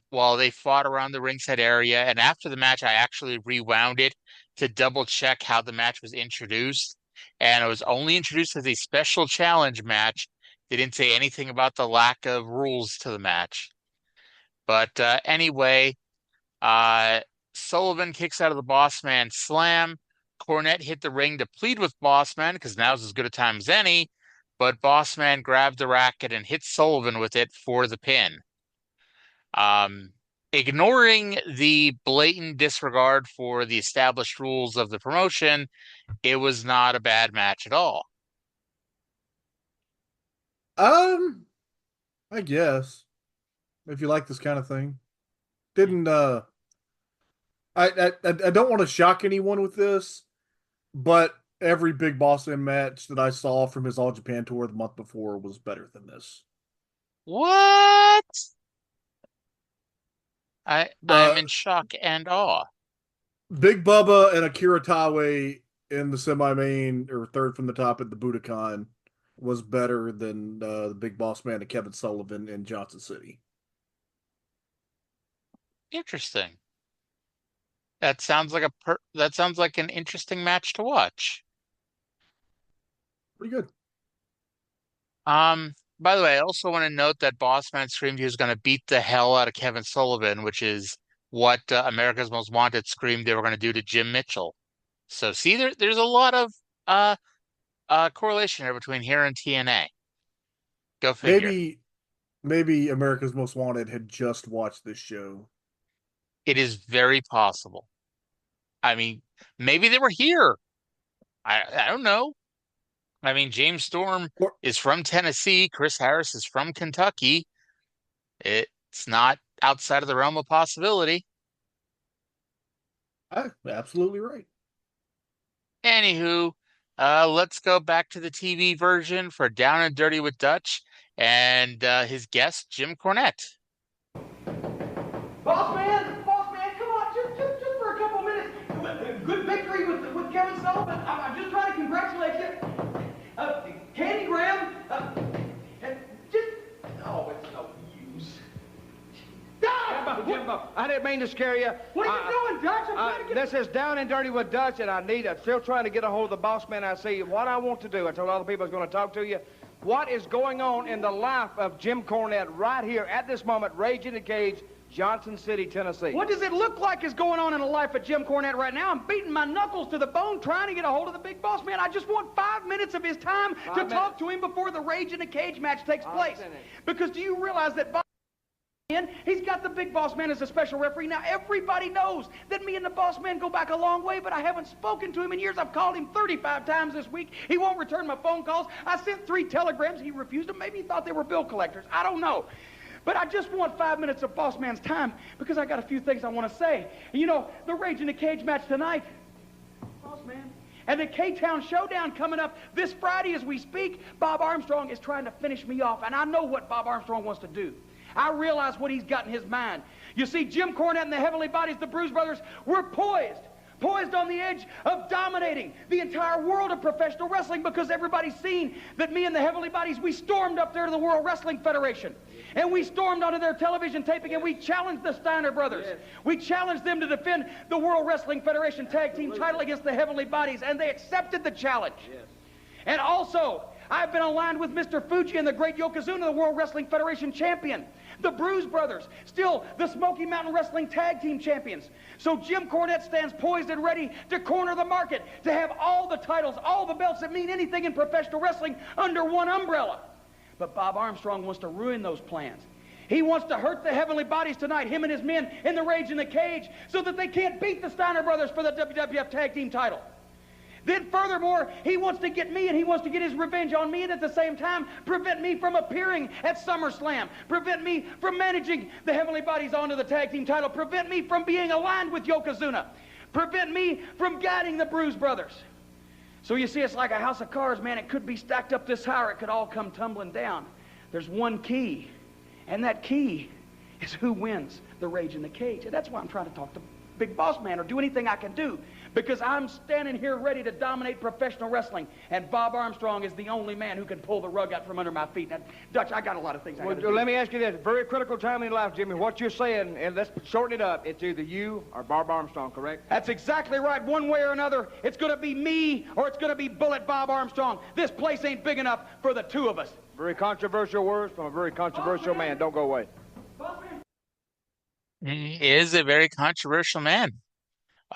while they fought around the ringside area. And after the match, I actually rewound it to double check how the match was introduced. And it was only introduced as a special challenge match. They didn't say anything about the lack of rules to the match. But anyway, uh, Sullivan kicks out of the Boss Man slam. Cornette hit the ring to plead with Boss Man because now's as good a time as any. But Boss Man grabbed the racket and hit Sullivan with it for the pin. Um, ignoring the blatant disregard for the established rules of the promotion, it was not a bad match at all. I guess if you like this kind of thing, didn't I don't want to shock anyone with this, but every Big Bossman match that I saw from his All Japan tour the month before was better than this. What? I'm in shock and awe. Big Bubba and Akira Taue in the semi-main or third from the top at the Budokan was better than the Big Boss Man and Kevin Sullivan in Johnson City. Interesting. That sounds like an interesting match to watch. Pretty good. By the way, I also want to note that Bossman Screamed he was going to beat the hell out of Kevin Sullivan, which is what America's Most Wanted screamed they were going to do to Jim Mitchell. So see, there's a lot of correlation here between here and TNA. Go figure. Maybe America's Most Wanted had just watched this show. It is very possible. I mean, maybe they were here. I don't know. I mean, James Storm is from Tennessee. Chris Harris is from Kentucky. It's not outside of the realm of possibility. Absolutely right. Anywho, let's go back to the TV version for Down and Dirty with Dutch and his guest, Jim Cornette. Bossman, come on, just for a couple minutes. Good victory with Kevin Sullivan. I'm just trying to congratulate you. Candy Graham, and just, oh, it's no use. Jimbo, I didn't mean to scare you. What are you doing, Dutch? I'm trying to get... This is Down and Dirty with Dutch, and I'm still trying to get a hold of the boss man I see. What I want to do, I told all the people I was going to talk to you, what is going on in the life of Jim Cornette right here at this moment, raging in the cage, Johnson City, Tennessee. What does it look like is going on in the life of Jim Cornette right now? I'm beating my knuckles to the bone trying to get a hold of the big boss man. I just want 5 minutes of his time to talk to him before the Rage in the Cage match takes place. Because do you realize that he's got the big boss man as a special referee? Now, everybody knows that me and the boss man go back a long way, but I haven't spoken to him in years. I've called him 35 times this week. He won't return my phone calls. I sent 3 telegrams. He refused them. Maybe he thought they were bill collectors. I don't know. But I just want 5 minutes of boss man's time because I got a few things I want to say. You know, the Rage in the Cage match tonight, boss man, and the K-Town Showdown coming up this Friday as we speak. Bob Armstrong is trying to finish me off, and I know what Bob Armstrong wants to do. I realize what he's got in his mind. You see, Jim Cornette and the Heavenly Bodies, the Bruise Brothers, were poised on the edge of dominating the entire world of professional wrestling because everybody's seen that me and the Heavenly Bodies, we stormed up there to the World Wrestling Federation. And we stormed onto their television taping and we challenged the Steiner brothers. Yes. We challenged them to defend the World Wrestling Federation tag team title against the Heavenly Bodies, and they accepted the challenge. Yes. And also, I've been aligned with Mr. Fuji and the great Yokozuna, the World Wrestling Federation champion. The Bruise Brothers, still the Smoky Mountain Wrestling Tag Team Champions. So Jim Cornette stands poised and ready to corner the market, to have all the titles, all the belts that mean anything in professional wrestling under one umbrella. But Bob Armstrong wants to ruin those plans. He wants to hurt the Heavenly Bodies tonight, him and his men in the Rage in the Cage, so that they can't beat the Steiner Brothers for the WWF Tag Team title. Then furthermore, he wants to get me and he wants to get his revenge on me and at the same time prevent me from appearing at SummerSlam, prevent me from managing the Heavenly Bodies onto the tag team title, prevent me from being aligned with Yokozuna, prevent me from guiding the Bruise Brothers. So you see, it's like a house of cards, man. It could be stacked up this high or it could all come tumbling down. There's one key, and that key is who wins the Rage in the Cage. And that's why I'm trying to talk to Big Boss Man or do anything I can do, because I'm standing here ready to dominate professional wrestling, and Bob Armstrong is the only man who can pull the rug out from under my feet. Now, Dutch, I got a lot of things I got to do. Let me ask you this. Very critical time in life, Jimmy. What you're saying, and let's shorten it up, it's either you or Bob Armstrong, correct? That's exactly right. One way or another, it's going to be me or it's going to be Bullet Bob Armstrong. This place ain't big enough for the two of us. Very controversial words from a very controversial man. Don't go away. He is a very controversial man.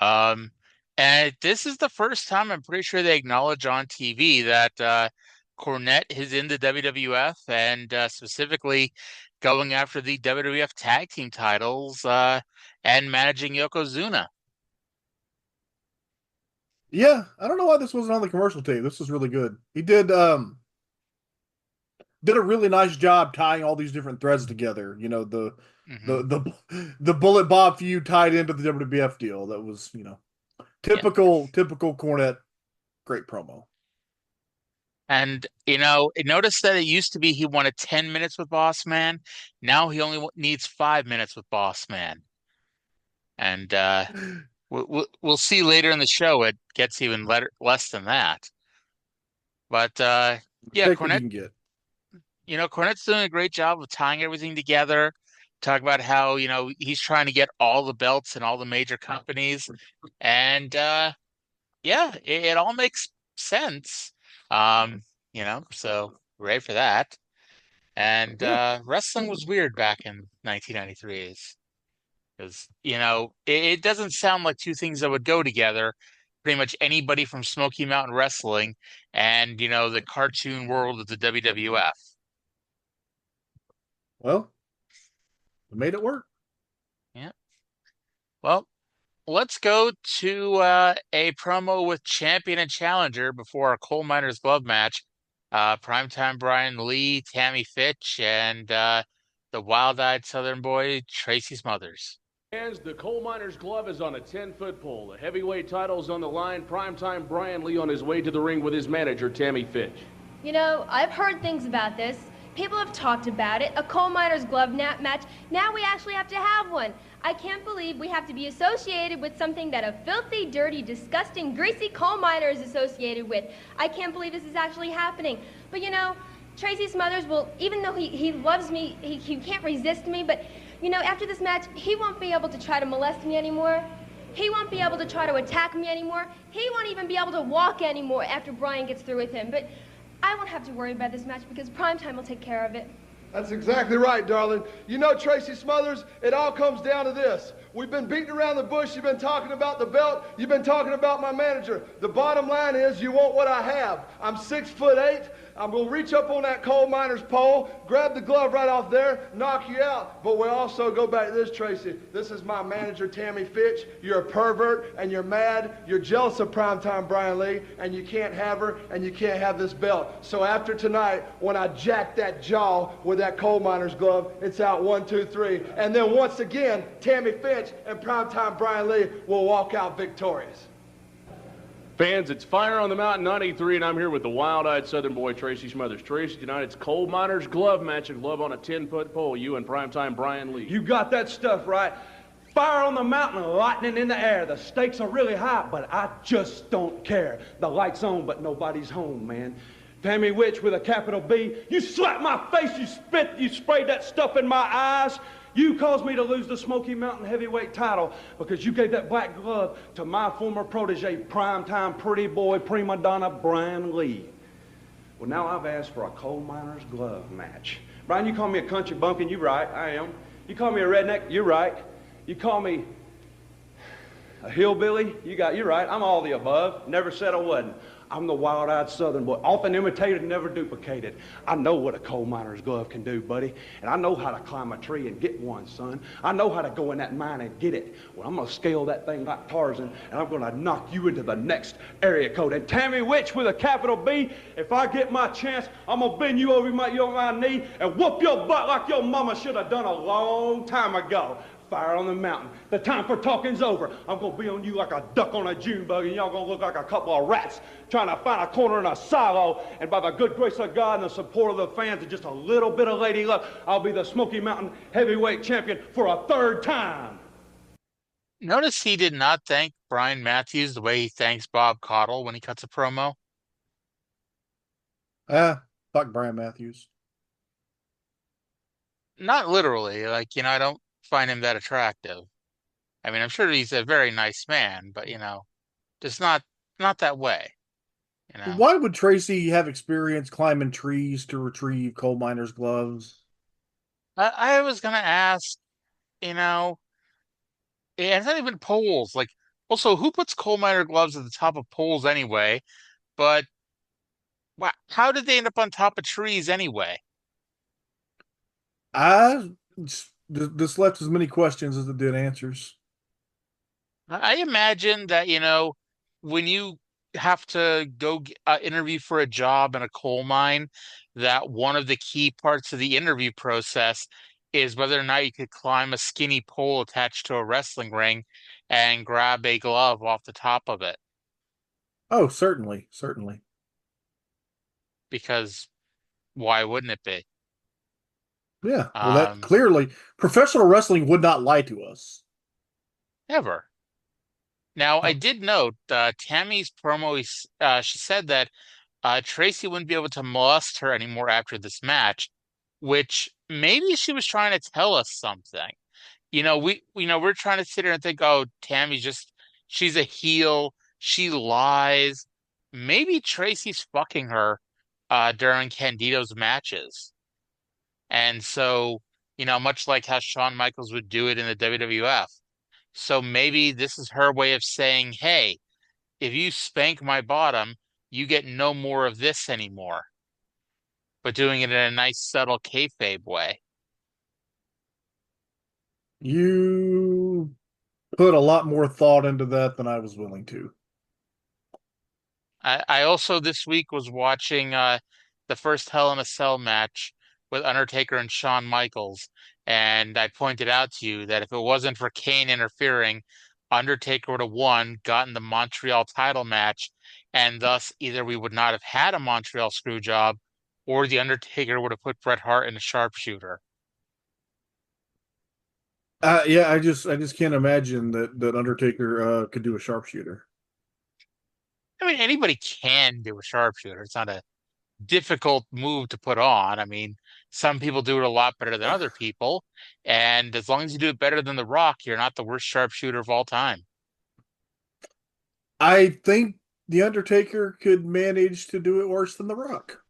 And this is the first time I'm pretty sure they acknowledge on TV that Cornette is in the WWF, and specifically going after the WWF tag team titles and managing Yokozuna. Yeah, I don't know why this wasn't on the commercial tape. This was really good. He did a really nice job tying all these different threads together. You know, the Bullet Bob feud tied into the WWF deal. That was, typical Cornette, great promo. And, notice that it used to be he wanted 10 minutes with Bossman. Now he only needs 5 minutes with Bossman. And we'll see later in the show it gets even less than that. But yeah, Cornette, Cornette's doing a great job of tying everything together. Talk about how, he's trying to get all the belts in all the major companies. And yeah, it all makes sense. So great for that. And wrestling was weird back in 1993 because, it doesn't sound like two things that would go together. Pretty much anybody from Smoky Mountain Wrestling and, the cartoon world of the WWF. Well, we made it work. Yeah. Well, let's go to a promo with champion and challenger before our coal miners glove match. Primetime Brian Lee, Tammy Fitch, and the wild-eyed Southern boy Tracy Smothers. As the coal miner's glove is on a 10-foot pole, the heavyweight title's on the line. Primetime Brian Lee on his way to the ring with his manager Tammy Fitch. I've heard things about this. People have talked about it. A coal miner's glove match. Now we actually have to have one. I can't believe we have to be associated with something that a filthy, dirty, disgusting, greasy coal miner is associated with. I can't believe this is actually happening. But Tracy Smothers will, even though he loves me, he can't resist me, but after this match, he won't be able to try to molest me anymore. He won't be able to try to attack me anymore. He won't even be able to walk anymore after Brian gets through with him. But I won't have to worry about this match because Primetime will take care of it. That's exactly right, darling. Tracy Smothers, it all comes down to this. We've been beating around the bush. You've been talking about the belt. You've been talking about my manager. The bottom line is you want what I have. I'm 6'8". I'm going to reach up on that coal miner's pole, grab the glove right off there, knock you out. But we also go back to this, Tracy. This is my manager, Tammy Fitch. You're a pervert, and you're mad. You're jealous of Primetime Brian Lee, and you can't have her, and you can't have this belt. So after tonight, when I jack that jaw with that coal miner's glove, it's out 1, 2, 3. And then once again, Tammy Fitch and Primetime Brian Lee will walk out victorious. Fans, it's Fire on the Mountain 93, and I'm here with the wild-eyed Southern boy, Tracy Smothers. Tracy, tonight it's coal miner's glove match, a glove on a 10-foot pole. You and Primetime Brian Lee. You got that stuff right. Fire on the mountain, lightning in the air. The stakes are really high, but I just don't care. The light's on, but nobody's home, man. Tammy Witch with a capital B. You slapped my face, you spit, you sprayed that stuff in my eyes. You caused me to lose the Smoky Mountain heavyweight title because you gave that black glove to my former protege, primetime pretty boy, prima donna Brian Lee. Well, now I've asked for a coal miner's glove match. Brian, you call me a country bumpkin, you're right, I am. You call me a redneck, you're right. You call me a hillbilly, you're right. I'm all the above. Never said I wasn't. I'm the wild-eyed Southern boy, often imitated, never duplicated. I know what a coal miner's glove can do, buddy, and I know how to climb a tree and get one, son. I know how to go in that mine and get it. Well, I'm gonna scale that thing like Tarzan, and I'm gonna knock you into the next area code. And Tammy Witch with a capital B, if I get my chance, I'm gonna bend you over my knee and whoop your butt like your mama should have done a long time ago. Fire on the mountain. The time for talking's over. I'm going to be on you like a duck on a June bug, and y'all going to look like a couple of rats trying to find a corner in a silo. And by the good grace of God and the support of the fans and just a little bit of lady luck, I'll be the Smoky Mountain heavyweight champion for a third time. Notice he did not thank Brian Matthews the way he thanks Bob Caudle when he cuts a promo. Fuck Brian Matthews. Not literally. I don't find him that attractive. I mean, I'm sure he's a very nice man, but just not that way. Why would Tracy have experience climbing trees to retrieve coal miner's gloves? I was gonna ask, it's not even poles. Also, who puts coal miner gloves at the top of poles anyway? But wow, how did they end up on top of trees anyway? I this left as many questions as it did answers. I imagine that, when you have to go interview for a job in a coal mine, that one of the key parts of the interview process is whether or not you could climb a skinny pole attached to a wrestling ring and grab a glove off the top of it. Oh, certainly, certainly. Because why wouldn't it be? Yeah. Well, that Um, clearly professional wrestling would not lie to us. Ever. Now, I Oh, did note Tammy's promo, she said that Tracy wouldn't be able to molest her anymore after this match, which maybe she was trying to tell us something. We're trying to sit here and think, oh, she's a heel, she lies. Maybe Tracy's fucking her during Candido's matches. And so, much like how Shawn Michaels would do it in the WWF. So maybe this is her way of saying, hey, if you spank my bottom, you get no more of this anymore, but doing it in a nice, subtle kayfabe way. you put a lot more thought into that than I was willing to. I also this week was watching the first Hell in a Cell match with Undertaker and Shawn Michaels, and I pointed out to you that if it wasn't for Kane interfering, Undertaker would have won, gotten the Montreal title match, and thus either we would not have had a Montreal screw job, or the Undertaker would have put Bret Hart in a sharpshooter. Yeah, I just can't imagine that Undertaker could do a sharpshooter. I mean, anybody can do a sharpshooter. It's not a difficult move to put on. I mean, some people do it a lot better than other people, and as long as you do it better than The Rock, you're not the worst sharpshooter of all time. I think the Undertaker could manage to do it worse than The Rock.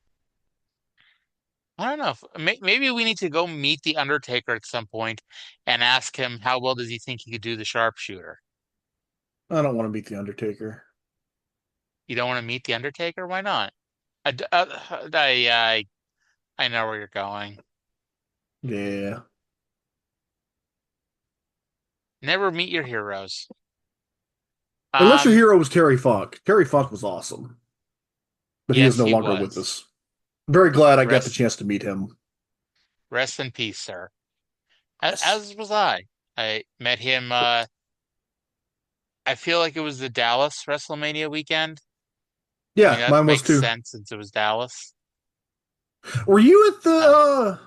I don't know. Maybe we need to go meet the Undertaker at some point and ask him how well does he think he could do the sharpshooter. I don't want to beat the Undertaker. You don't want to meet the Undertaker? Why not? I know where you're going. Yeah. Never meet your heroes. Unless your Um, hero was Terry Funk. Terry Funk was awesome, but he is yes, no he longer with was. us. Very glad I got the Rest, chance to meet him. rest in peace, sir. Yes. As was I. I met him. I feel like it was the Dallas WrestleMania weekend. I mean, Yeah, that mine was makes too. sense since it was Dallas. Were you at Uh, the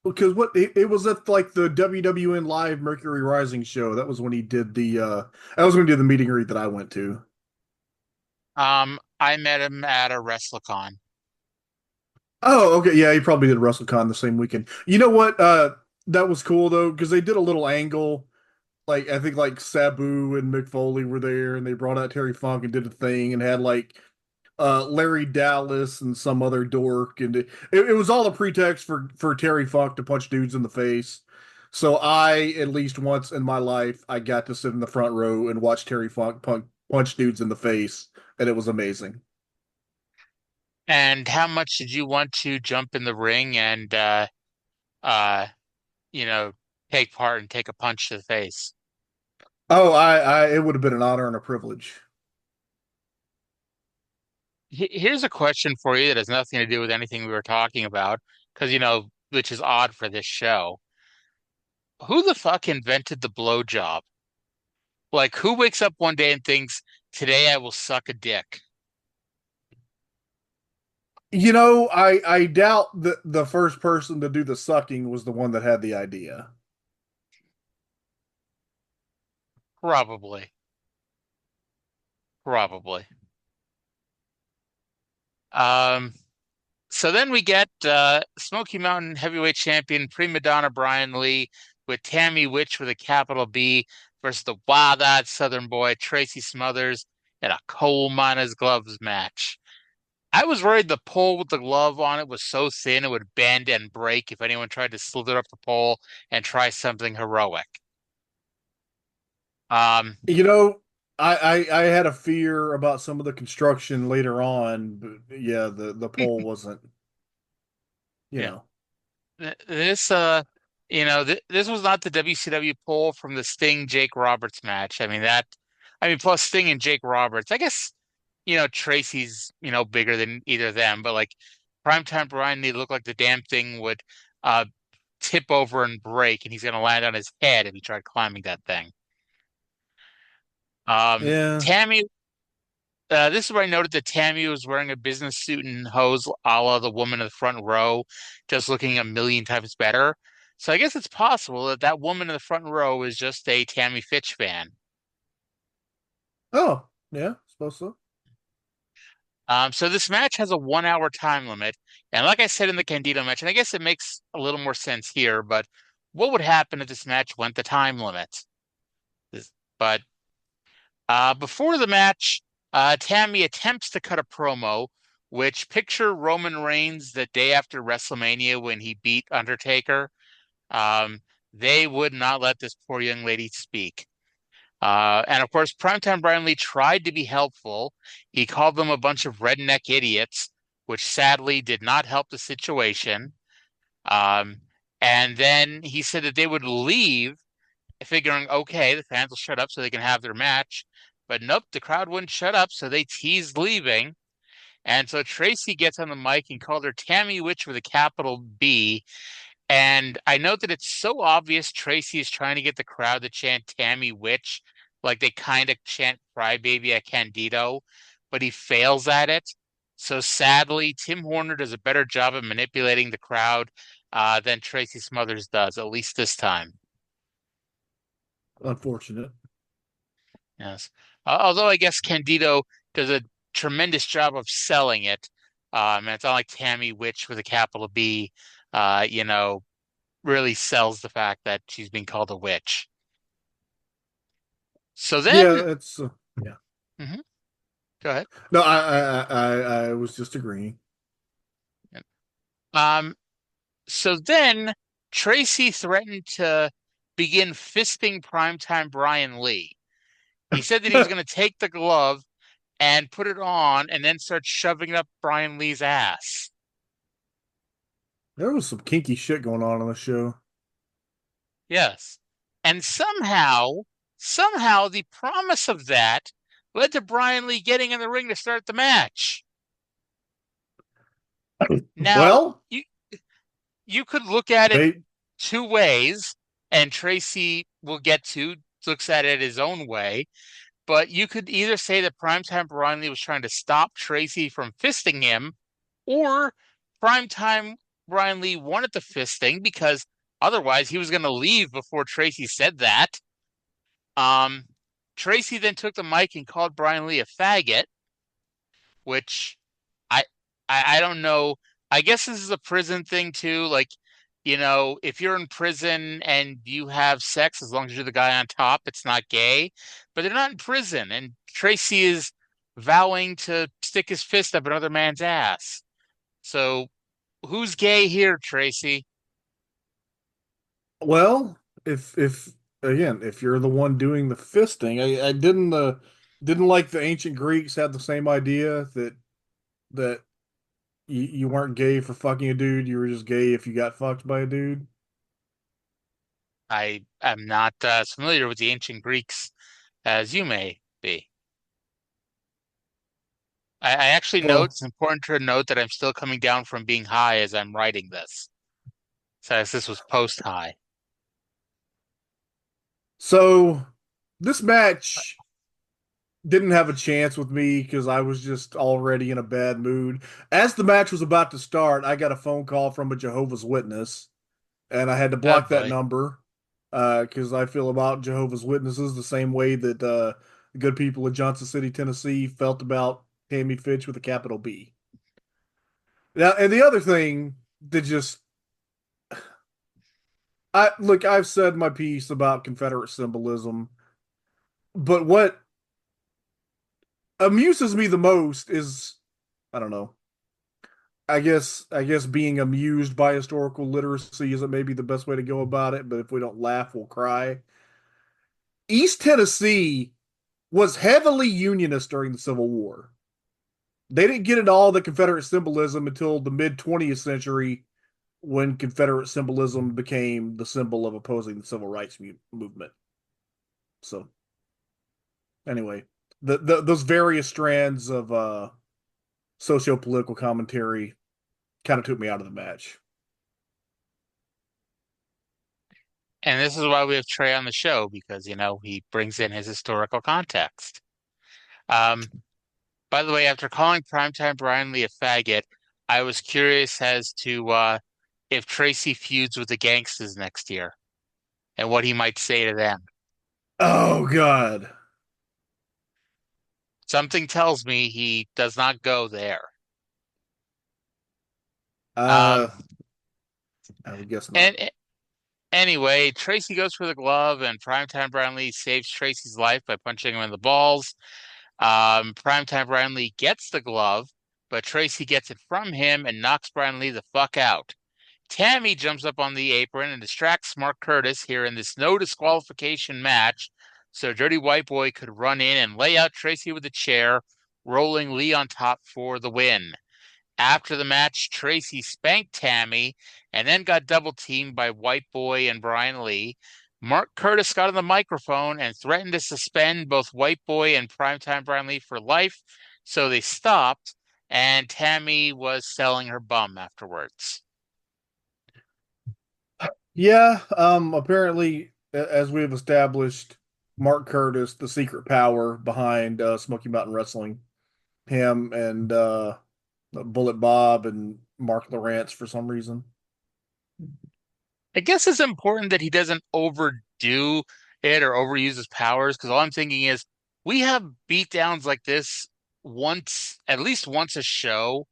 because what it was at like the WWN Live Mercury Rising show. That was when he did the that was when he did the meet and greet that I went to. I met him at a WrestleCon. Oh, okay. Yeah, he probably did WrestleCon the same weekend. You know what? That was cool though, because they did a little angle. Like I think like Sabu and Mick Foley were there, and they brought out Terry Funk and did a thing, and had like Larry Dallas and some other dork, and it was all a pretext for Terry Funk to punch dudes in the face. So I, at least once in my life, I got to sit in the front row and watch Terry Funk punch dudes in the face, and it was amazing. And how much did you want to jump in the ring and uh you know take part and take a punch to the face? Oh, it would have been an honor and a privilege. Here's a question for you that has nothing to do with anything we were talking about, because which is odd for this show. Who the fuck invented the blowjob? Like, who wakes up one day and thinks, "Today I will suck a dick"? You know, I doubt that the first person to do the sucking was the one that had the idea. Probably, probably. Um, so then we get Smoky Mountain Heavyweight Champion Prima Donna Brian Lee with Tammy Witch with a capital B versus the wild-eyed Southern boy Tracy Smothers in a coal miner's gloves match. I was worried the pole with the glove on it was so thin it would bend and break if anyone tried to slither up the pole and try something heroic. Um, You know, I had a fear about some of the construction later on, but yeah, the pole wasn't, you yeah. know. This this was not the WCW poll from the Sting Jake Roberts match. Plus Sting and Jake Roberts. I guess, Tracy's, bigger than either of them, but like Primetime Brian Lee looked like the damn thing would uh tip over and break, and he's gonna land on his head if he tried climbing that thing. Yeah. Tammy, this is where I noted that Tammy was wearing a business suit and hose a la the woman in the front row, just looking a million times better. So I guess it's possible that that woman in the front row is just a Tammy Fitch fan. Oh, yeah, suppose so. So this match has a 1 hour time limit, and like I said in the Candido match, and I guess it makes a little more sense here, but what would happen if this match went the time limit? But before the match, Tammy attempts to cut a promo, which picture Roman Reigns the day after WrestleMania when he beat Undertaker. Um, they would not let this poor young lady speak. And of course, Primetime Brian Lee tried to be helpful. He called them a bunch of redneck idiots, which sadly did not help the situation. Um, and then he said that they would leave, figuring, okay, the fans will shut up so they can have their match. But nope, the crowd wouldn't shut up, so they teased leaving. And so Tracy gets on the mic and called her Tammy Witch with a capital B. And I note that it's so obvious Tracy is trying to get the crowd to chant Tammy Witch, like they kind of chant Crybaby at Candido, but he fails at it. So sadly, Tim Horner does a better job of manipulating the crowd than Tracy Smothers does, at least this time. Unfortunate. Yes. Although I guess Candido does a tremendous job of selling it. And it's not like Tammy Witch with a capital B, really sells the fact that she's being called a witch. So then, Yeah, it's yeah. Mhm. Go ahead. No, I was just agreeing. Um, so then Tracy threatened to begin fisting Primetime Brian Lee. He said that he was going to take the glove and put it on and then start shoving it up Brian Lee's ass. There was some kinky shit going on the show. Yes. And somehow the promise of that led to Brian Lee getting in the ring to start the match. Now, Well, you could look at it they two ways, and Tracy looks at it his own way. But you could either say that Primetime Brian Lee was trying to stop Tracy from fisting him, or Primetime Brian Lee wanted the fisting because otherwise he was going to leave before Tracy said that. Tracy then took the mic and called Brian Lee a faggot, which I I don't know. I guess this is a prison thing too. Like, if you're in prison and you have sex, as long as you're the guy on top, it's not gay. But they're not in prison, and Tracy is vowing to stick his fist up another man's ass. So, who's gay here, Tracy? well, if again, if you're the one doing the fisting, I didn't like the ancient Greeks had the same idea that you weren't gay for fucking a dude, you were just gay if you got fucked by a dude. I am not as familiar with the ancient Greeks as you may be. I actually note Well, it's important to note that I'm still coming down from being high as I'm writing this. So as this was post high. so this match didn't have a chance with me because I was just already in a bad mood. As the match was about to start, I got a phone call from a Jehovah's Witness, and I had to Oh block that boy. number because I feel about Jehovah's Witnesses the same way that the good people of Johnson City, Tennessee felt about Tammy Fitch with a capital B. Now, and the other thing that just I've said my piece about Confederate symbolism, but what amuses me the most is I don't know. I guess being amused by historical literacy isn't maybe the best way to go about it, but if we don't laugh, we'll cry. East Tennessee was heavily Unionist during the Civil War. They didn't get into all the Confederate symbolism until the mid 20th century when Confederate symbolism became the symbol of opposing the civil rights movement. So, anyway, those various strands of socio-political commentary kind of took me out of the match. And this is why we have Trae on the show, because, he brings in his historical context. By the way, after calling Primetime Brian Lee a faggot, I was curious as to if Tracy feuds with the Gangstas next year and what he might say to them. Oh, God. Something tells me he does not go there. I would guess not. Anyway, Tracy goes for the glove, and Primetime Brian Lee saves Tracy's life by punching him in the balls. Primetime Brian Lee gets the glove, but Tracy gets it from him and knocks Brian Lee the fuck out. Tammy jumps up on the apron and distracts Mark Curtis here in this no disqualification match, so Dirty White Boy could run in and lay out Tracy with a chair, rolling Lee on top for the win. After the match, Tracy spanked Tammy and then got double teamed by White Boy and Brian Lee. Mark Curtis got on the microphone and threatened to suspend both White Boy and Primetime Brian Lee for life, so they stopped, and Tammy was selling her bum afterwards. Yeah, apparently, as we've established, Mark Curtis, the secret power behind Smoky Mountain Wrestling, him and Bullet Bob and Mark Lawrence for some reason. I guess it's important that he doesn't overdo it or overuse his powers, because all I'm thinking is we have beatdowns like this at least once a show,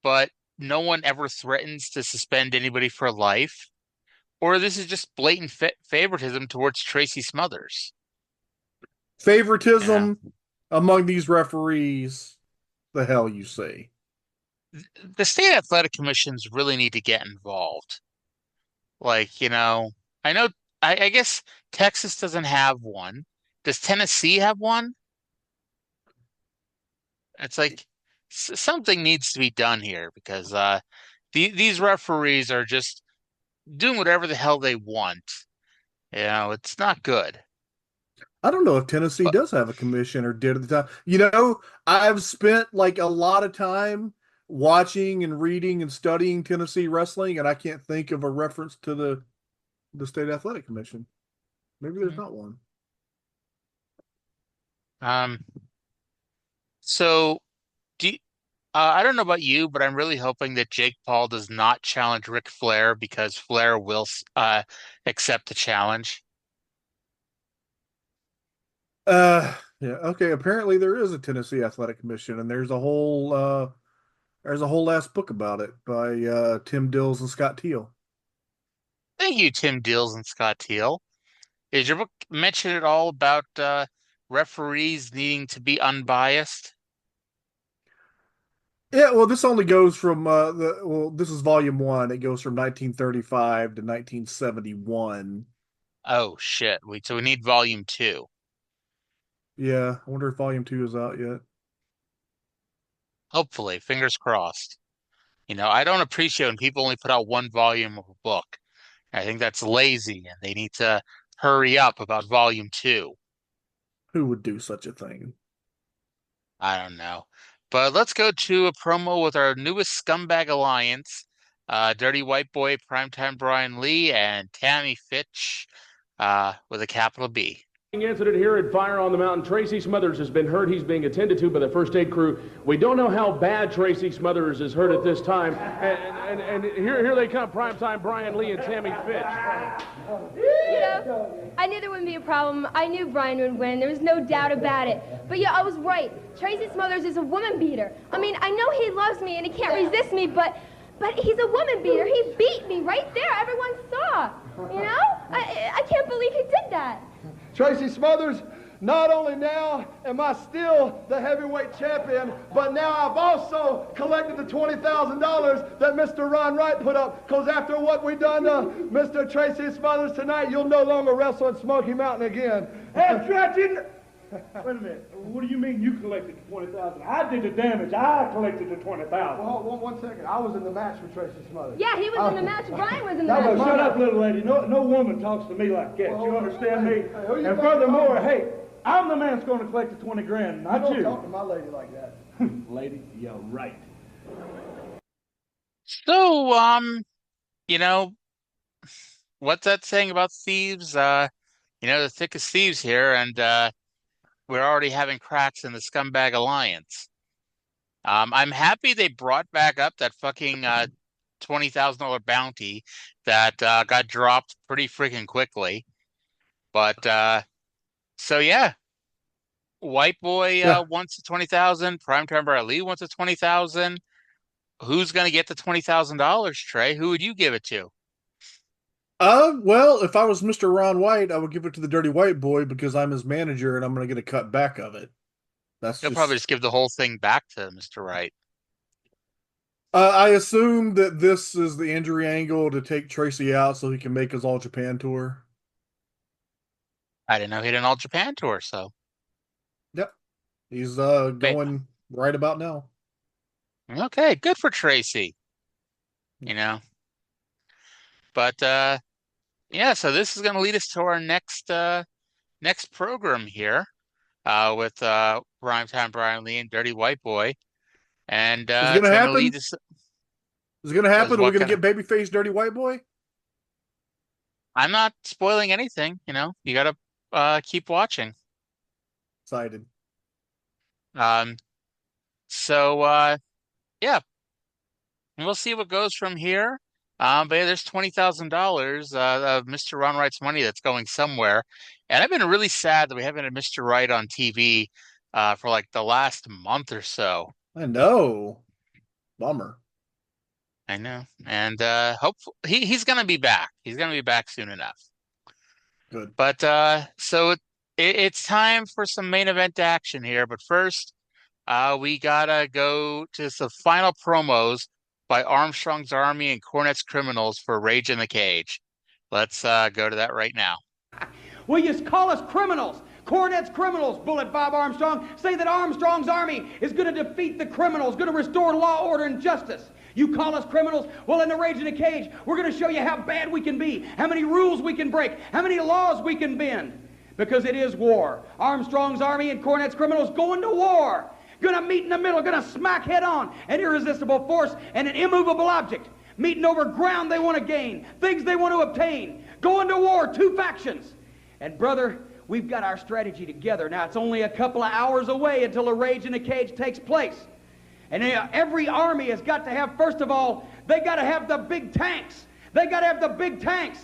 but no one ever threatens to suspend anybody for life. Or this is just blatant favoritism towards Tracy Smothers. Favoritism among these referees, the hell you say. The state athletic commissions really need to get involved. I guess Texas doesn't have one. Does Tennessee have one? It's like something needs to be done here, because these referees are just doing whatever the hell they want. It's not good. I don't know if Tennessee does have a commission or did at the time. I've spent like a lot of time watching and reading and studying Tennessee wrestling, and I can't think of a reference to the state athletic commission. Maybe there's not one. So I don't know about you, but I'm really hoping that Jake Paul does not challenge Ric Flair, because Flair will accept the challenge. Yeah, okay. Apparently there is a Tennessee Athletic Commission, and there's a whole last book about it by Tim Dills and Scott Teal. Thank you, Tim Dills and Scott Teal. Is your book mention at all about referees needing to be unbiased? Yeah, well, this only goes from this is volume 1. It goes from 1935 to 1971. Oh shit! So we need volume 2. Yeah, I wonder if volume 2 is out yet. Hopefully, fingers crossed. I don't appreciate when people only put out one volume of a book. I think that's lazy, and they need to hurry up about volume 2. Who would do such a thing? I don't know. But let's go to a promo with our newest scumbag alliance, Dirty White Boy, Primetime Brian Lee, and Tammy Fitch with a capital B. Incident here at Fire on the Mountain. Tracy Smothers has been hurt. He's being attended to by the first aid crew. We don't know how bad Tracy Smothers is hurt at this time. And here they come, Primetime Brian Lee and Tammy Fitch. I knew there wouldn't be a problem. I knew Brian would win. There was no doubt about it. But yeah, I was right. Tracy Smothers is a woman beater. I mean, I know he loves me and he can't resist me, but he's a woman beater. He beat me right there. Everyone saw. I can't believe he did that. Tracy Smothers, not only now am I still the heavyweight champion, but now I've also collected the $20,000 that Mr. Ron Wright put up, because after what we done to Mr. Tracy Smothers tonight, you'll no longer wrestle in Smoky Mountain again. Hey, Tracy, Wait a minute. What do you mean you collected the 20,000? I did the damage. I collected the 20,000. Well, one second. I was in the match with Tracy Smothers. Yeah, he was in the match. Brian was in the Now, match. shut up, little lady. No woman talks to me like that. You understand me? Hey, And furthermore, hey, I'm the man that's going to collect the 20 grand, not Don't you. talk to my lady like that. Lady, you're right. So, you know, what's that saying about thieves? The thickest thieves here, and we're already having cracks in the scumbag alliance. I'm happy they brought back up that fucking $20,000 bounty that got dropped pretty freaking quickly. But so yeah, White Boy wants the 20,000. Primetime Brian Lee wants the 20,000. Who's gonna get the $20,000, Trae? Who would you give it to? Well, if I was Mr. Ron White, I would give it to the Dirty White Boy because I'm his manager and I'm going to get a cut back of it. He'll probably just give the whole thing back to Mr. Wright. I assume that this is the injury angle to take Tracy out so he can make his All Japan tour. I didn't know he had an All Japan tour, so. Yep. He's going right about now. Okay, good for Tracy. But yeah, so this is going to lead us to our next program here with Primetime Brian Lee and Dirty White Boy. And is it going to happen? Lead Is it going to happen? Are we going to get babyface Dirty White Boy? I'm not spoiling anything. You got to keep watching. Excited. So yeah, we'll see what goes from here. But yeah, there's $20,000 of Mr. Ron Wright's money that's going somewhere. And I've been really sad that we haven't had Mr. Wright on TV for like the last month or so. I know. Bummer. I know. And hopefully he's going to be back. He's going to be back soon enough. Good. But so it's time for some main event action here. But first, we got to go to the final promos by Armstrong's Army and Cornette's Criminals for Rage in the Cage. Let's go to that right now. Will you call us criminals? Cornette's Criminals, Bullet Bob Armstrong, say that Armstrong's Army is going to defeat the criminals, going to restore law, order, and justice. You call us criminals? Well, in the Rage in the Cage, we're going to show you how bad we can be, how many rules we can break, how many laws we can bend. Because it is war. Armstrong's Army and Cornette's Criminals going to war. Gonna meet in the middle, gonna smack head on an irresistible force and an immovable object. Meeting over ground they want to gain, things they want to obtain. Going to war, two factions. And brother, we've got our strategy together. Now it's only a couple of hours away until the Rage in the Cage takes place. And every army has got to have, first of all, they got to have the big tanks. They got to have the big tanks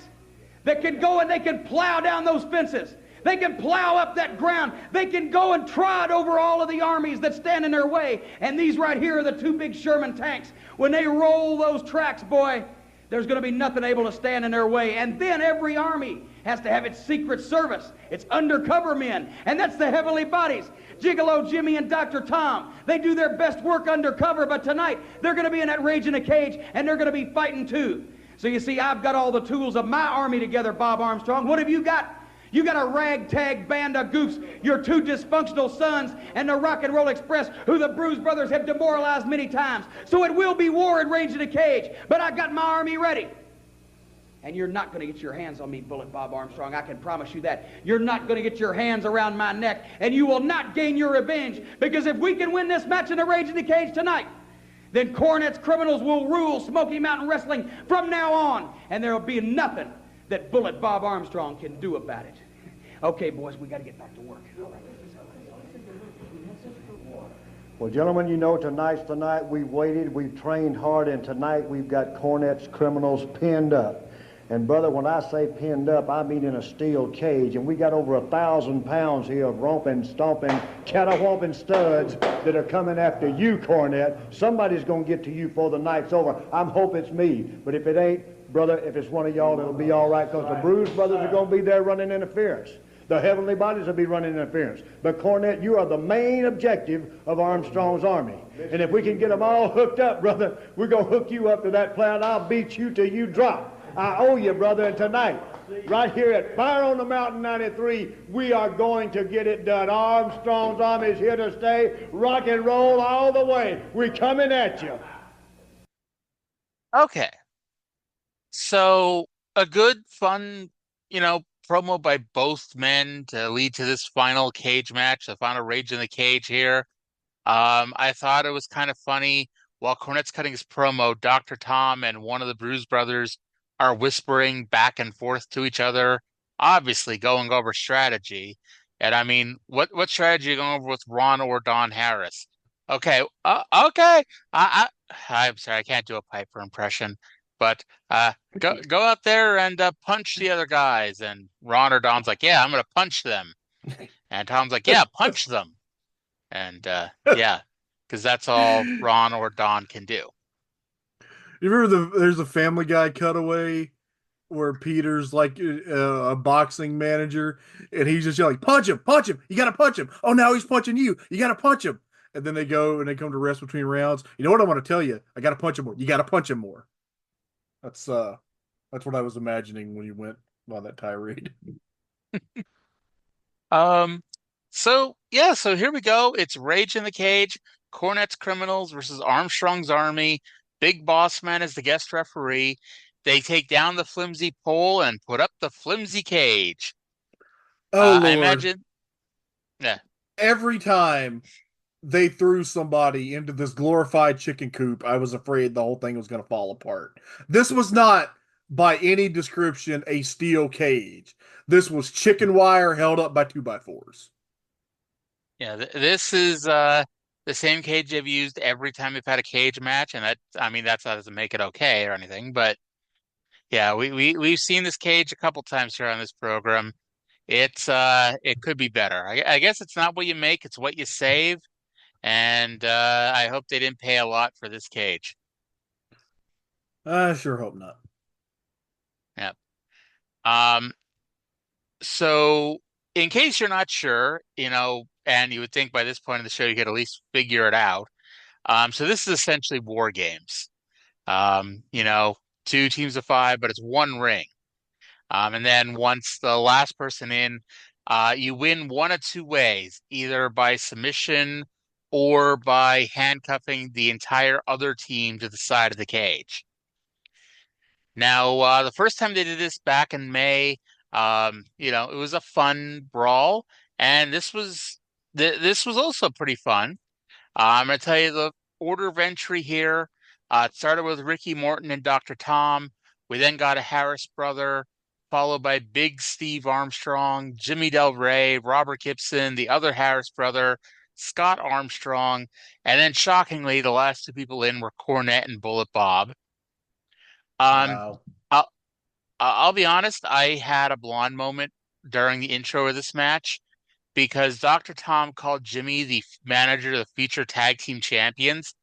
that can go and they can plow down those fences. They can plow up that ground. They can go and trot over all of the armies that stand in their way. And these right here are the two big Sherman tanks. When they roll those tracks, boy, there's going to be nothing able to stand in their way. And then every army has to have its secret service, its undercover men, and that's the heavenly bodies. Gigolo Jimmy and Dr. Tom, they do their best work undercover, but tonight they're going to be in that Rage in a Cage, and they're going to be fighting too. So you see, I've got all the tools of my army together, Bob Armstrong. What have you got? You got a ragtag band of goofs, your two dysfunctional sons, and the Rock and Roll Express, who the Bruise Brothers have demoralized many times. So it will be war and Rage in a Cage, but I got my army ready. And you're not going to get your hands on me, Bullet Bob Armstrong. I can promise you that. You're not going to get your hands around my neck, and you will not gain your revenge, because if we can win this match in the Rage in the Cage tonight, then Cornette's Criminals will rule Smoky Mountain Wrestling from now on, and there will be nothing that Bullet Bob Armstrong can do about it. Okay, boys, we got to get back to work. Well, gentlemen, you know tonight's the night. We've waited, we've trained hard, and tonight we've got Cornette's Criminals pinned up. And brother, when I say pinned up, I mean in a steel cage. And we got over 1,000 pounds here of romping, stomping, catawhumping studs that are coming after you, Cornette. Somebody's going to get to you before the night's over. I'm hoping it's me. But if it ain't, brother, if it's one of y'all, it'll be all right, because the Bruise Brothers are going to be there running interference. The heavenly bodies will be running interference. But Cornette, you are the main objective of Armstrong's Army. And if we can get them all hooked up, brother, we're going to hook you up to that plow, and I'll beat you till you drop. I owe you, brother, and tonight, Right here at Fire on the Mountain 93, we are going to get it done. Armstrong's Army is here to stay. Rock and roll all the way. We're coming at you. Okay. So a good, fun, promo by both men to lead to this final cage match, the final Rage in the Cage here. I thought it was kind of funny. While Cornette's cutting his promo, Dr. Tom and one of the Bruise Brothers are whispering back and forth to each other, obviously going over strategy. And I mean, what strategy are you going over with Ron or Don Harris? Okay, okay. I'm sorry, I can't do a Piper impression, but go out there and punch the other guys. And Ron or Don's like, yeah, I'm gonna punch them. And Tom's like, yeah, punch them. And yeah, because that's all Ron or Don can do. You remember there's a Family Guy cutaway where Peter's like a boxing manager, and he's just yelling, punch him, you gotta punch him. Oh, now he's punching you, you gotta punch him. And then they go and they come to rest between rounds. You know what I want to tell you? I gotta punch him more. You gotta punch him more. That's what I was imagining when you went on that tirade. So yeah, so here we go. It's Rage in the Cage, Cornette's Criminals versus Armstrong's Army. Big Bossman is the guest referee. They take down the flimsy pole and put up the flimsy cage. Oh, Lord. I imagine. Yeah. Every time they threw somebody into this glorified chicken coop, I was afraid the whole thing was going to fall apart. This was not, by any description, a steel cage. This was chicken wire held up by 2x4s. Yeah, this is the same cage they've used every time they've had a cage match, and that doesn't make it okay or anything, but yeah, we've seen this cage a couple times here on this program. It could be better. I guess it's not what you make, it's what you save. And I hope they didn't pay a lot for this cage. I sure hope not. Yep. So in case you're not sure, and you would think by this point in the show you could at least figure it out. So this is essentially war games. 2 teams of 5, but it's one ring. And then once the last person in, you win one of 2 ways, either by submission or by handcuffing the entire other team to the side of the cage. Now, the first time they did this back in May, it was a fun brawl, and this was also pretty fun. I'm going to tell you the order of entry here. It started with Ricky Morton and Dr. Tom. We then got a Harris brother, followed by Big Steve Armstrong, Jimmy Del Rey, Robert Gibson, the other Harris brother, Scott Armstrong, and then shockingly, the last 2 people in were Cornette and Bullet Bob. Wow. I'll be honest, I had a blonde moment during the intro of this match because Dr. Tom called Jimmy the manager of the future tag team champions,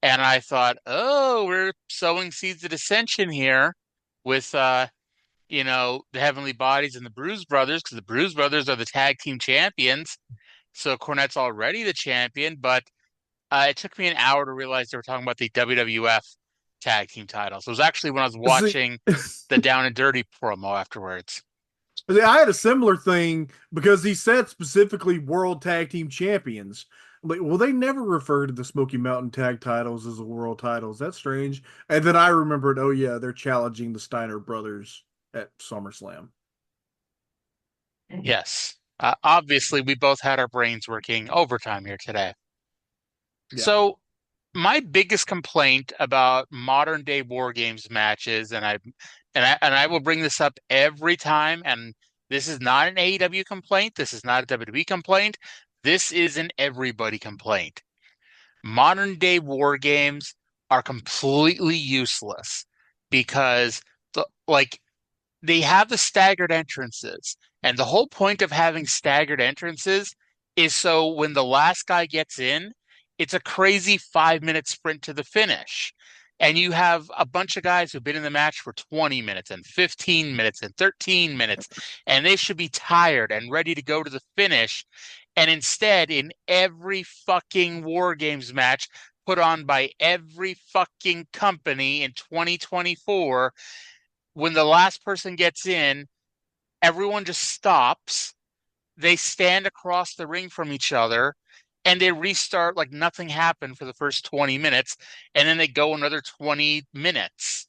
and I thought, oh, we're sowing seeds of dissension here with the Heavenly Bodies and the Bruise Brothers, because the Bruise Brothers are the tag team champions. So Cornette's already the champion, but it took me an hour to realize they were talking about the WWF tag team titles. It was actually when I was watching the Down and Dirty promo afterwards. I had a similar thing because he said specifically world tag team champions. Like, well, they never refer to the Smoky Mountain tag titles as the world titles. That's strange. And then I remembered, oh yeah, they're challenging the Steiner brothers at SummerSlam. Yes. Obviously, we both had our brains working overtime here today. Yeah. So my biggest complaint about modern day war games matches, and I will bring this up every time, and this is not an AEW complaint, this is not a WWE complaint, this is an everybody complaint. Modern day war games are completely useless because they have the staggered entrances, and the whole point of having staggered entrances is so when the last guy gets in, it's a crazy 5-minute sprint to the finish. And you have a bunch of guys who've been in the match for 20 minutes and 15 minutes and 13 minutes, and they should be tired and ready to go to the finish. And instead, in every fucking War Games match put on by every fucking company in 2024, when the last person gets in, everyone just stops. They stand across the ring from each other and they restart like nothing happened for the first 20 minutes. And then they go another 20 minutes,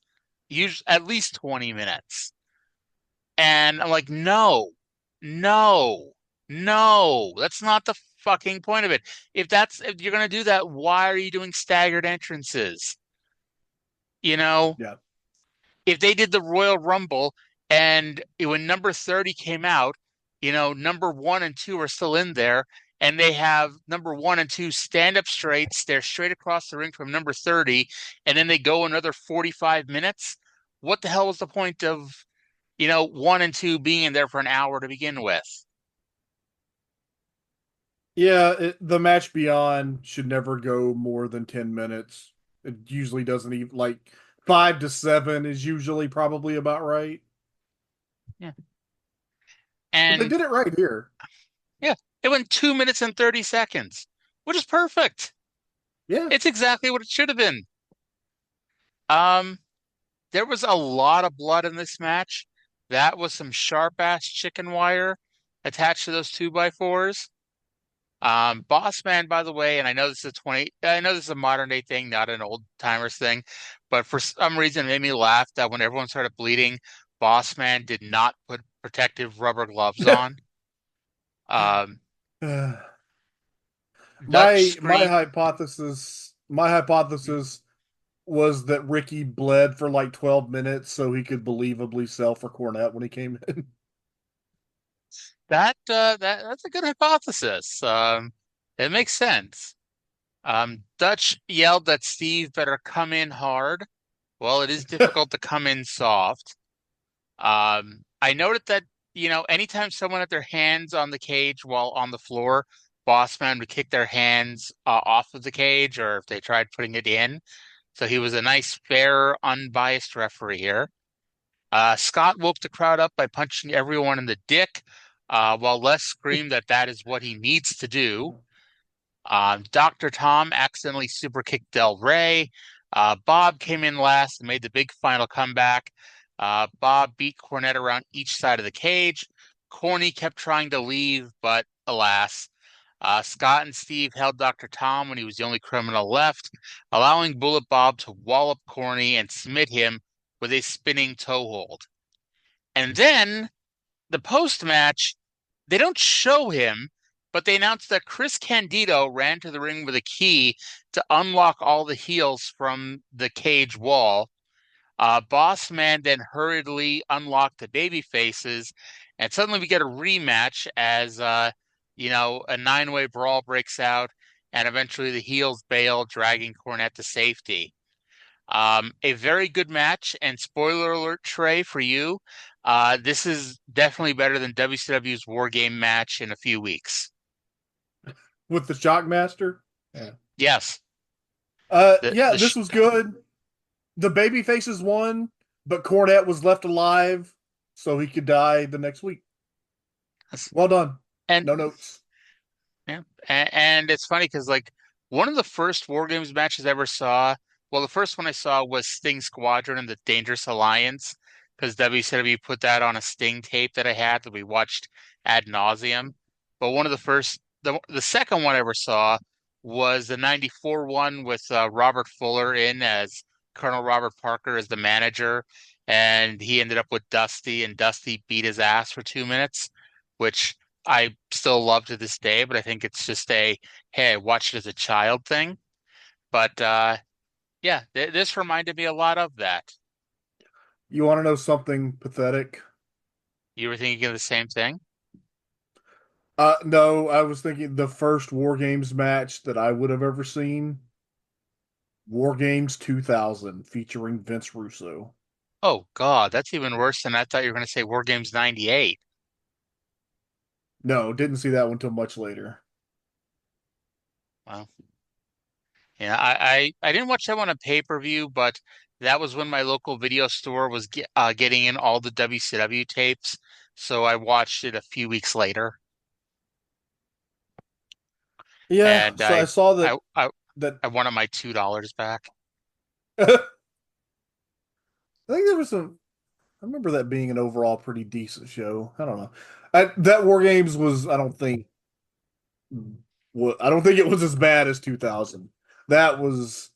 usually at least 20 minutes. And I'm like, no, no, no, that's not the fucking point of it. If you're going to do that, why are you doing staggered entrances? You know, Yeah. if they did the Royal Rumble and when number 30 came out, number one and two are still in there, and they have number one and two stand up straight, stare straight across the ring from number 30, and then they go another 45 minutes. What the hell was the point of, one and two being in there for an hour to begin with? Yeah, the match beyond should never go more than 10 minutes. It usually doesn't even, like, 5 to 7 is usually probably about right. Yeah. But they And did it right here. yeah, it went 2 minutes and 30 seconds, which is perfect. Yeah. It's exactly what it should have been. There was a lot of blood in this match. That was some sharp ass chicken wire attached to those 2x4s. Bossman, by the way, and I know this is a modern day thing, not an old timers thing, but for some reason it made me laugh that when everyone started bleeding, Bossman did not put protective rubber gloves on. Um, Dutch My scream. hypothesis was that Ricky bled for like 12 minutes so he could believably sell for Cornette when he came in. That's a good hypothesis. It makes sense. Dutch yelled that Steve better come in hard. Well, it is difficult to come in soft. I noted that, anytime someone had their hands on the cage while on the floor, Bossman would kick their hands off of the cage, or if they tried putting it in. So he was a nice, fair, unbiased referee here. Scott woke the crowd up by punching everyone in the dick, while Les screamed that that is what he needs to do. Dr. Tom accidentally super kicked Del Rey. Bob came in last and made the big final comeback. Bob beat Cornette around each side of the cage. Corny kept trying to leave, but alas. Scott and Steve held Dr. Tom when he was the only criminal left, allowing Bullet Bob to wallop Corny and submit him with a spinning toe hold. And then the post match, they don't show him, but they announced that Chris Candido ran to the ring with a key to unlock all the heels from the cage wall. Bossman then hurriedly unlocked the baby faces, and suddenly we get a rematch as a 9-way brawl breaks out, and eventually the heels bail, dragging Cornette to safety. A very good match, and spoiler alert, Trey, for you, this is definitely better than WCW's War Game match in a few weeks. With the Shockmaster? Yeah. Yes. This was good. The baby faces won, but Cornette was left alive so he could die the next week. Well done. And no notes. Yeah. And it's funny because, like, one of the first War Games matches I ever saw, well, the first one I saw was Sting Squadron and the Dangerous Alliance, because WCW put that on a Sting tape that I had that we watched ad nauseum. But one of the second one I ever saw was the 94 one with Robert Fuller in as Colonel Robert Parker as the manager, and he ended up with Dusty, and Dusty beat his ass for 2 minutes, which I still love to this day, but I think it's just hey, I watched it as a child thing. But this reminded me a lot of that. You want to know something pathetic? You were thinking of the same thing? No, I was thinking the first War Games match that I would have ever seen. War Games 2000 featuring Vince Russo. Oh, God, that's even worse than I thought you were going to say War Games 98. No, didn't see that one until much later. Well, yeah, I didn't watch that one on pay-per-view, but that was when my local video store was getting in all the WCW tapes, so I watched it a few weeks later. Yeah, and so I saw that I wanted my $2 back. I think there was some. remember that being an overall pretty decent show. I don't know. That War Games was, I don't think it was as bad as 2000. That was,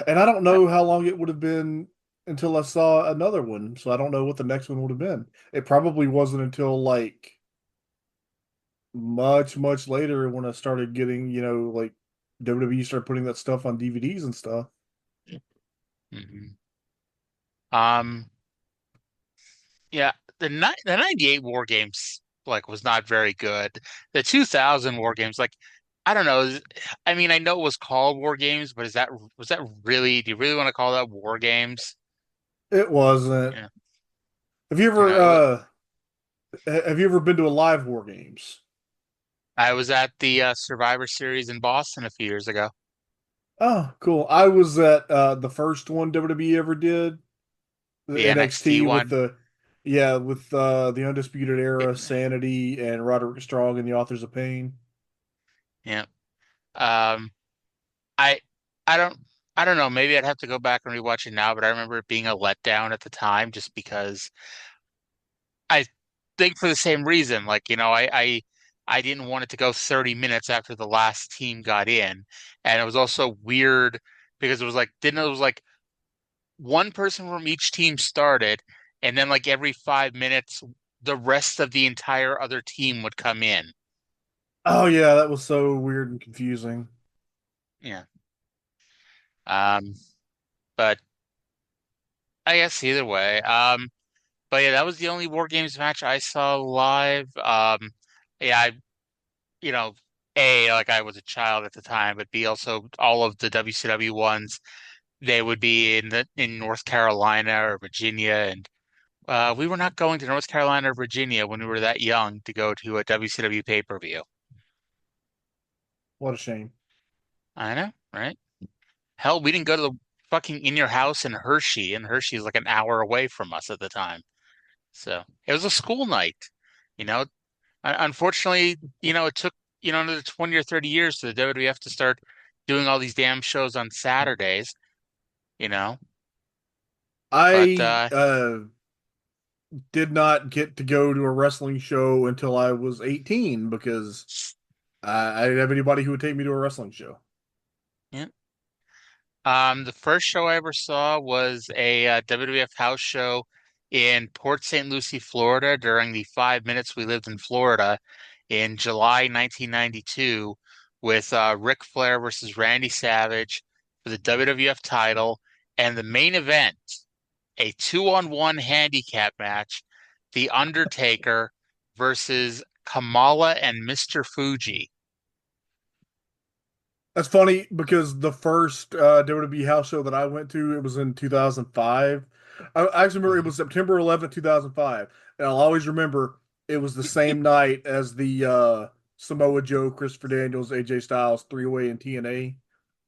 and I don't know how long it would have been until I saw another one. So I don't know what the next one would have been. It probably wasn't until like much later when I started getting, like WWE started putting that stuff on DVDs and stuff. Mhm. Um, yeah, the 98 War Games like was not very good. The 2000 War Games, like, I don't know. I mean, I know it was called War Games, but was that really, do you really want to call that War Games? It wasn't. Yeah. Have you You ever know, been to a live War Games? I was at the Survivor Series in Boston a few years ago. Oh, cool. I was at the first one WWE ever did, the The NXT NXT with one. the Undisputed Yeah. Era, Sanity, and Roderick Strong and the Authors of Pain. Yeah. Um, I I don't I don't know. Maybe I'd have to go back and rewatch it now, but I remember it being a letdown at the time just because I think for the same reason. Like, I didn't want it to go 30 minutes after the last team got in. And it was also weird because it was like one person from each team started, and then like every 5 minutes, the rest of the entire other team would come in. Oh yeah, that was so weird and confusing. Yeah. Um, but I guess either way. But yeah, that was the only War Games match I saw live. Yeah, you know, A, like I was a child at the time, but B, also all of the WCW ones, they would be in North Carolina or Virginia, and we were not going to North Carolina or Virginia when we were that young to go to a WCW pay-per-view. What a shame. I know, right? Hell, we didn't go to the fucking In Your House in Hershey, and Hershey is like an hour away from us at the time. So it was a school night, you know. Unfortunately, it took, another 20 or 30 years for the WWF to start doing all these damn shows on Saturdays, you know. But I did not get to go to a wrestling show until I was 18 because I didn't have anybody who would take me to a wrestling show. yeah. The first show I ever saw was a WWF house show in Port St. Lucie, Florida during the 5 minutes we lived in Florida in July 1992 with Ric Flair versus Randy Savage for the WWF title and the main event, a 2-on-1 handicap match, The Undertaker versus Kamala and Mr. Fuji. That's funny because the first WWE house show that I went to, it was in 2005. I actually remember it was September 11th, 2005. And I'll always remember it was the same night as the Samoa Joe, Christopher Daniels, AJ Styles three-way in TNA.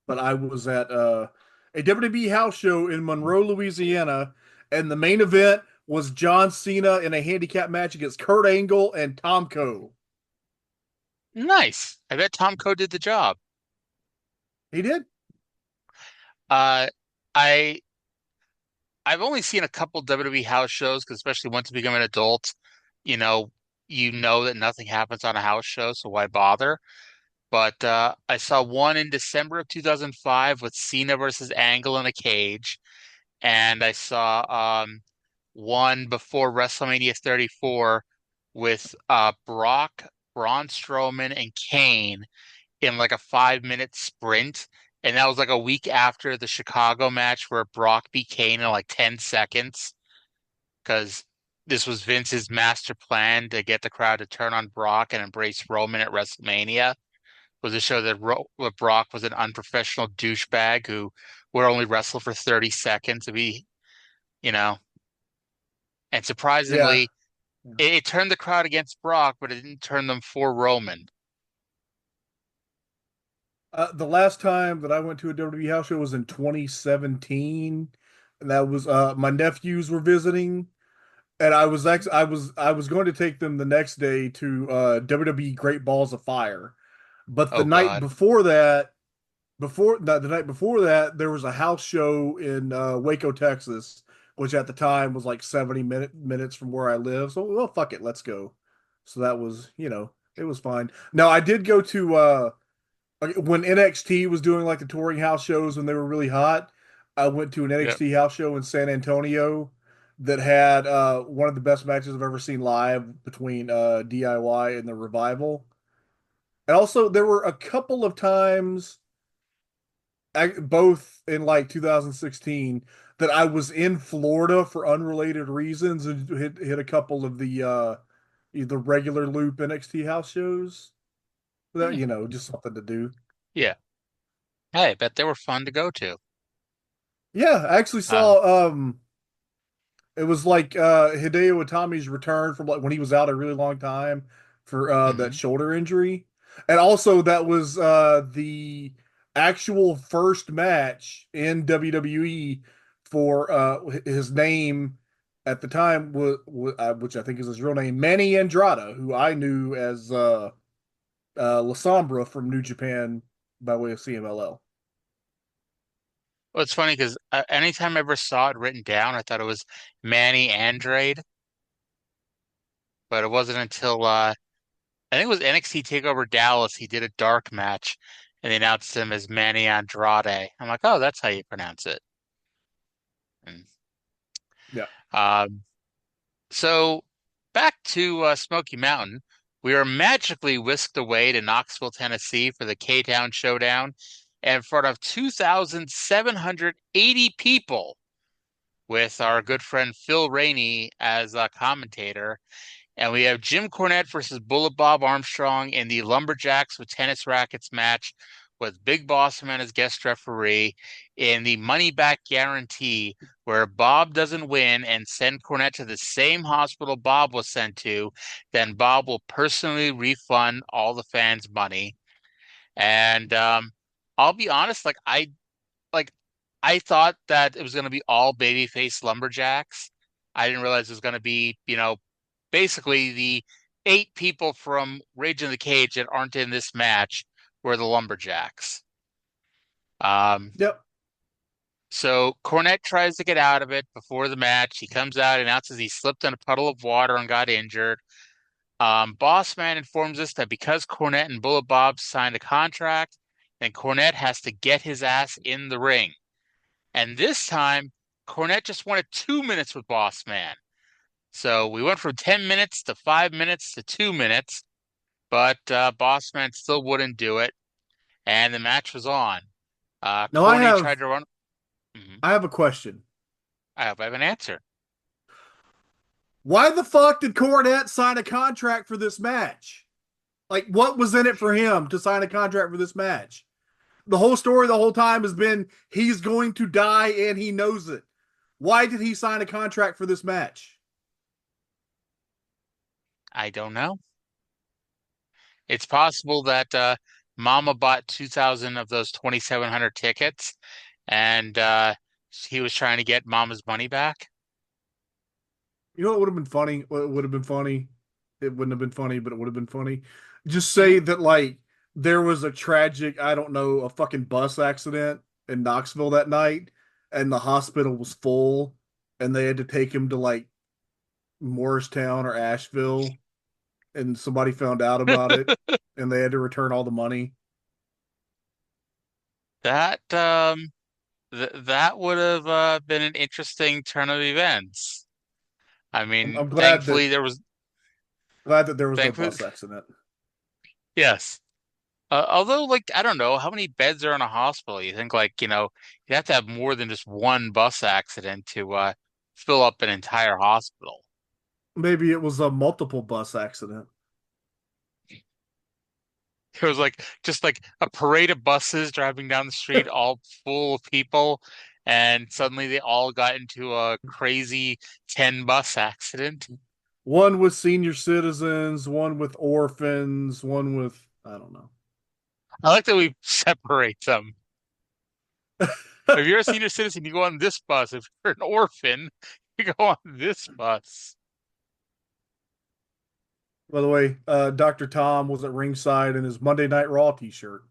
But I was at a WWE house show in Monroe, Louisiana, and the main event was John Cena in a handicap match against Kurt Angle and Tom Cole. Nice. I bet Tom Cole did the job. He did. Uh, I I've only seen a couple WWE house shows because especially once you become an adult, you know, you know that nothing happens on a house show, so why bother? But I saw one in December of 2005 with Cena versus Angle in a cage, and I saw one before WrestleMania 34 with Brock, Braun Strowman, and Kane in like a 5 minute sprint. And that was like a week after the Chicago match where Brock beat Kane in like 10 seconds because this was Vince's master plan to get the crowd to turn on Brock and embrace Roman at WrestleMania. Was to show that Brock was an unprofessional douchebag who would only wrestle for 30 seconds to be, you know. And Yeah. surprisingly, it turned the crowd against Brock, but it didn't turn them for Roman. The last time that I went to a WWE house show was in 2017, and that was my nephews were visiting, and I was going to take them the next day to WWE Great Balls of Fire, but the Oh night God. before that, the night before that, there was a house show in Waco, Texas, which at the time was like 70 minutes from where I live. So, well, fuck it, let's go. So that was, it was fine. Now, I did go to when NXT was doing like the touring house shows when they were really hot. I went to an NXT house show in San Antonio that had one of the best matches I've ever seen live between DIY and the Revival. And also, there were a couple of times, both in like 2016, that I was in Florida for unrelated reasons and hit a couple of the regular loop NXT house shows. That, just something to do. Yeah. Hey, I bet they were fun to go to. Yeah, I actually saw it was like Hideo Itami's return from like when he was out a really long time for that shoulder injury. And also that was the actual first match in WWE for his name at the time which I think is his real name, Manny Andrada, who I knew as La Sombra from New Japan by way of CMLL. Well, it's funny because anytime I ever saw it written down, I thought it was Manny Andrade, but it wasn't until I think it was NXT TakeOver Dallas. He did a dark match, and they announced him as Manny Andrade. I'm like, oh, that's how you pronounce it. And, yeah. So back to Smoky Mountain, we are magically whisked away to Knoxville, Tennessee for the K-Town Showdown in front of 2,780 people with our good friend Phil Rainey as a commentator. And we have Jim Cornette versus Bullet Bob Armstrong in the Lumberjacks with Tennis Rackets match with Big Bossman as guest referee in the money back guarantee, where Bob doesn't win and send Cornette to the same hospital Bob was sent to, then Bob will personally refund all the fans' money. And I'll be honest, I thought that it was going to be all babyface lumberjacks. I didn't realize it was going to be, basically the 8 people from Rage in the Cage that aren't in this match were the lumberjacks. Yep. So Cornette tries to get out of it before the match. He comes out, announces he slipped in a puddle of water and got injured. Bossman informs us that because Cornette and Bullet Bob signed a contract, then Cornette has to get his ass in the ring. And this time, Cornette just wanted 2 minutes with Bossman. So we went from 10 minutes to 5 minutes to 2 minutes, but Bossman still wouldn't do it, and the match was on. Now Corny tried to run. I have a question. I hope I have an answer. Why the fuck did Cornette sign a contract for this match? Like, what was in it for him to sign a contract for this match? The whole story the whole time has been he's going to die and he knows it. Why did he sign a contract for this match? I don't know. It's possible that Mama bought 2,000 of those 2,700 tickets, and he was trying to get Mama's money back. You know what would have been funny? What would have been funny? It wouldn't have been funny, but it would have been funny. Just say that, like, there was a tragic, I don't know, a fucking bus accident in Knoxville that night, and the hospital was full, and they had to take him to, like, Morristown or Asheville, and somebody found out about it, and they had to return all the money. That that would have been an interesting turn of events. I mean, I'm glad thankfully that there was no bus accident. Yes. Although, like, I don't know, how many beds are in a hospital? You think, like, you have to have more than just one bus accident to fill up an entire hospital. Maybe it was a multiple bus accident. It was like just like a parade of buses driving down the street, all full of people, and suddenly they all got into a crazy 10 bus accident. One with senior citizens, one with orphans, one with, I don't know. I like that we separate them. If you're a senior citizen, you go on this bus. If you're an orphan, you go on this bus. By the way, Dr. Tom was at ringside in his Monday Night Raw t-shirt.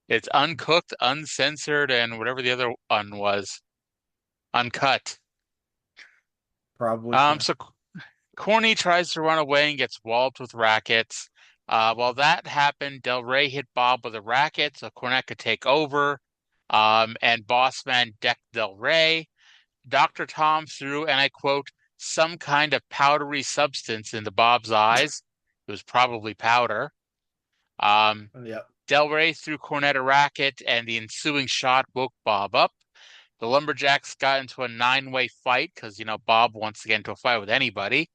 It's uncooked, uncensored, and whatever the other one was. Uncut. Probably. Yeah. So Corny tries to run away and gets walloped with rackets. While that happened, Del Rey hit Bob with a racket so Cornette could take over. And Bossman decked Del Rey. Dr. Tom threw, and I quote, some kind of powdery substance into Bob's eyes. It was probably powder. Yep. Del Rey threw Cornette a racket, and the ensuing shot woke Bob up. The Lumberjacks got into a 9-way fight because, Bob wants to get into a fight with anybody.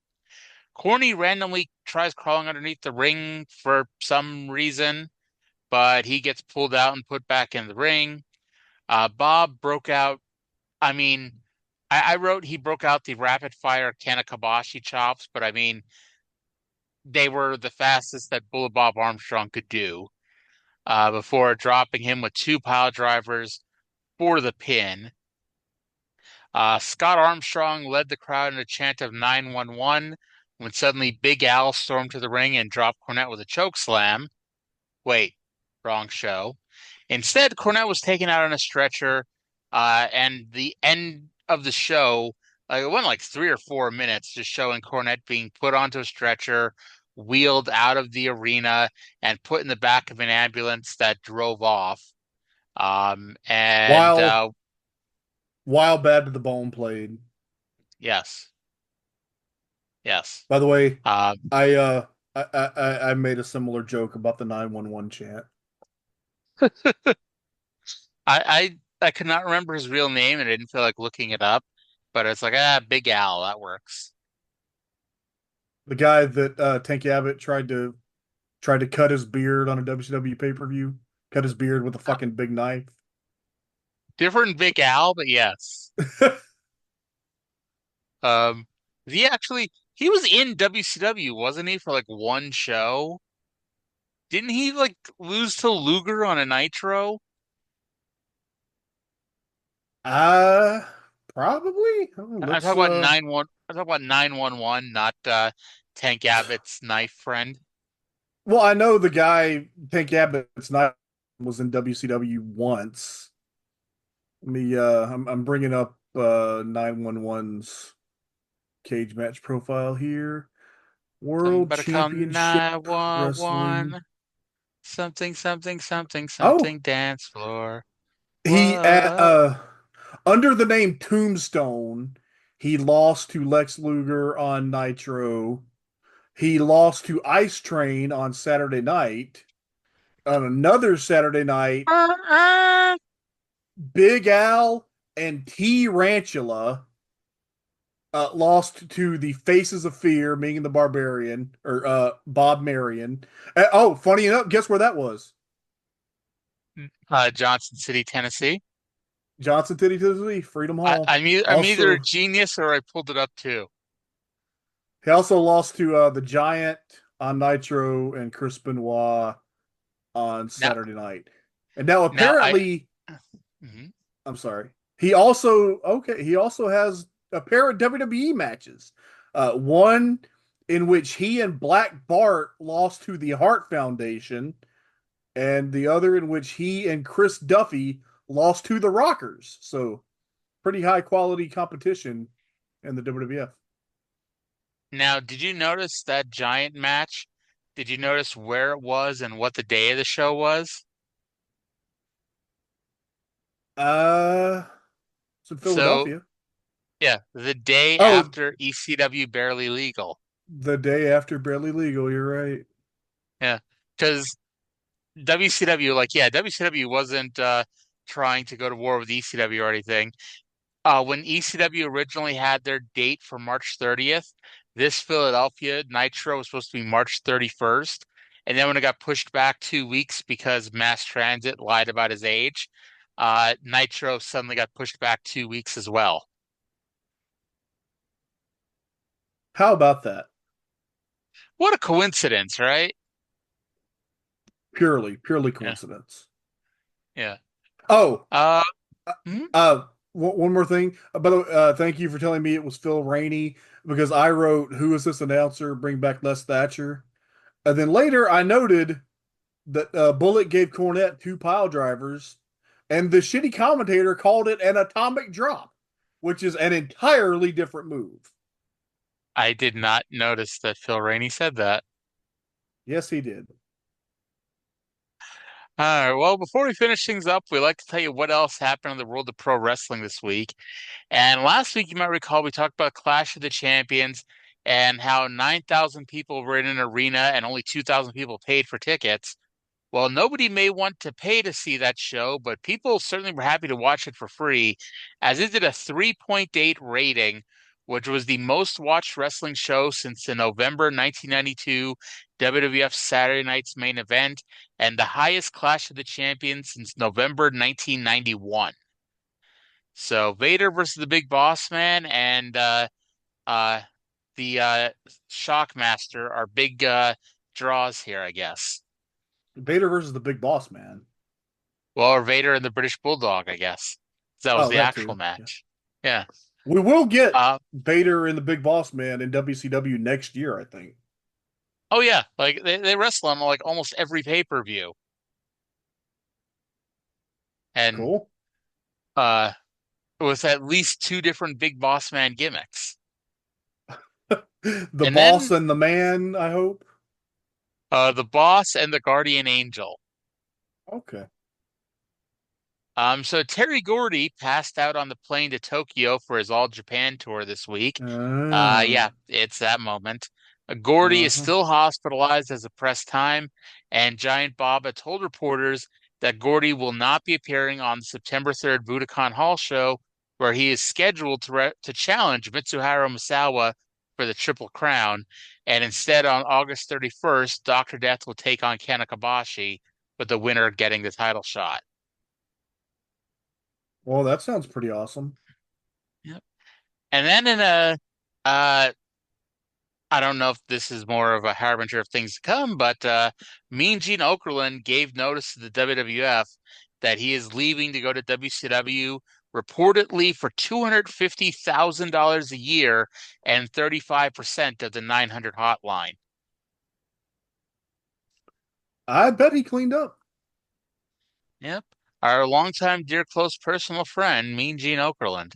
Corny randomly tries crawling underneath the ring for some reason, but he gets pulled out and put back in the ring. Bob broke out. I wrote he broke out the rapid fire Kanakabashi chops, but they were the fastest that Bullet Bob Armstrong could do before dropping him with 2 pile drivers for the pin. Scott Armstrong led the crowd in a chant of 911 when suddenly Big Al stormed to the ring and dropped Cornette with a choke slam. Wait, wrong show. Instead, Cornette was taken out on a stretcher, and the end of the show, it went like 3 or 4 minutes, just showing Cornette being put onto a stretcher, wheeled out of the arena, and put in the back of an ambulance that drove off. While Bad to the Bone played. Yes. By the way, I made a similar joke about the 911 chant. I could not remember his real name and I didn't feel like looking it up, but it's like, Big Al, that works. The guy that Tank Abbott tried to cut his beard on a WCW pay-per-view, cut his beard with a fucking big knife. Different Big Al, but yes. He was in WCW, wasn't he, for like one show? Didn't he like lose to Luger on a Nitro? Probably. I'm talking about 911, not Tank Abbott's knife friend. Well, I know the guy Tank Abbott's knife was in WCW once. I'm bringing up 911's cage match profile here. World Championship 911. Something dance floor. He under the name Tombstone, he lost to Lex Luger on Nitro. He lost to Ice Train on Saturday night. On another Saturday night, Big Al and T. Rantula lost to the Faces of Fear, Megan the Barbarian, or Bob Marion. Funny enough, guess where that was? Johnson City, Tennessee. Johnson City, Tennessee, Freedom Hall. I'm either a genius or I pulled it up too. He also lost to the Giant on Nitro and Chris Benoit on Saturday night. And now apparently, I'm sorry. He also has a pair of WWE matches. One in which he and Black Bart lost to the Hart Foundation, and the other in which he and Chris Duffy lost to the Rockers. So pretty high quality competition in the WWF. Now, did you notice that Giant match? Did you notice where it was and what the day of the show was? It's in Philadelphia. Yeah, the day after ECW Barely Legal. The day after Barely Legal, you're right. Yeah, because WCW wasn't trying to go to war with ECW or anything. When ECW originally had their date for March 30th, this Philadelphia Nitro was supposed to be March 31st. And then when it got pushed back 2 weeks because Mass Transit lied about his age, Nitro suddenly got pushed back 2 weeks as well. How about that? What a coincidence, right? Purely coincidence. Yeah. Oh. One more thing. Thank you for telling me it was Phil Rainey, because I wrote, "Who is this announcer? Bring back Les Thatcher." And then later I noted that Bullet gave Cornette 2 pile drivers, and the shitty commentator called it an atomic drop. which is an entirely different move. I did not notice that Phil Rainey said that. Yes, he did. All right, well, before we finish things up, we'd like to tell you what else happened in the world of pro wrestling this week. And last week, you might recall, we talked about Clash of the Champions and how 9,000 people were in an arena and only 2,000 people paid for tickets. Well, nobody may want to pay to see that show, but people certainly were happy to watch it for free, as it did a 3.8 rating, which was the most watched wrestling show since the November 1992 WWF Saturday Night's Main Event, and the highest Clash of the Champions since November 1991. So Vader versus the Big Boss Man and uh, the Shockmaster are big draws here, I guess. Vader versus the Big Boss Man. Well, or Vader and the British Bulldog, I guess. That was the that actual too. match. Yeah. We will get Vader and the Big Boss Man in WCW next year, I think. Oh yeah, like they wrestle on like almost every pay-per-view. And cool. With at least two different Big Boss Man gimmicks. The Boss and the Man, I hope. The Boss and the Guardian Angel. Okay. So Terry Gordy passed out on the plane to Tokyo for his All Japan tour this week. Yeah, it's that moment. Gordy is still hospitalized as of press time, and Giant Baba told reporters that Gordy will not be appearing on the September 3rd Budokan Hall show, where he is scheduled to challenge Mitsuharu Misawa for the Triple Crown, and instead on August 31st, Dr. Death will take on Kanakabashi, with the winner getting the title shot. Well, that sounds pretty awesome. Yep. And then in I don't know if this is more of a harbinger of things to come, but Mean Gene Okerlund gave notice to the WWF that he is leaving to go to WCW, reportedly for $250,000 a year and 35% of the 900 hotline. I bet he cleaned up. Yep. Our longtime, dear, close personal friend, Mean Gene Okerlund.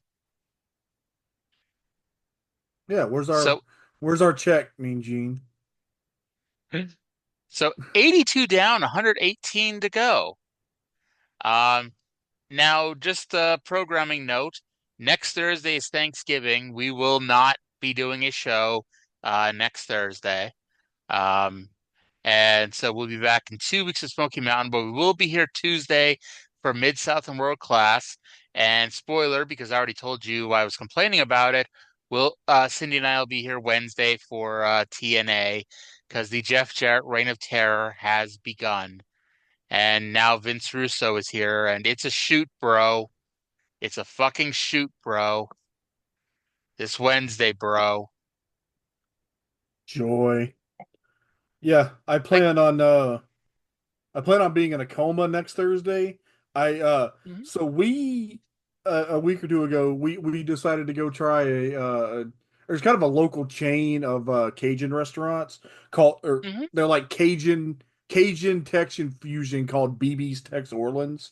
Yeah, where's our check, Mean Gene? So 82 down, 118 to go. Now, just a programming note, next Thursday is Thanksgiving. We will not be doing a show next Thursday. And so we'll be back in 2 weeks of Smoky Mountain, but we will be here Tuesday for Mid-South and World Class. And spoiler, because I already told you I was complaining about it, Cindy and I will be here Wednesday for TNA, because the Jeff Jarrett Reign of Terror has begun. And now Vince Russo is here, and it's a shoot, bro. It's a fucking shoot, bro. This Wednesday, bro. Joy. Yeah, I plan on being in a coma next Thursday. So we a week or two ago we decided to go try there's kind of a local chain of Cajun restaurants called they're like Cajun Tex Fusion called BB's Tex Orleans,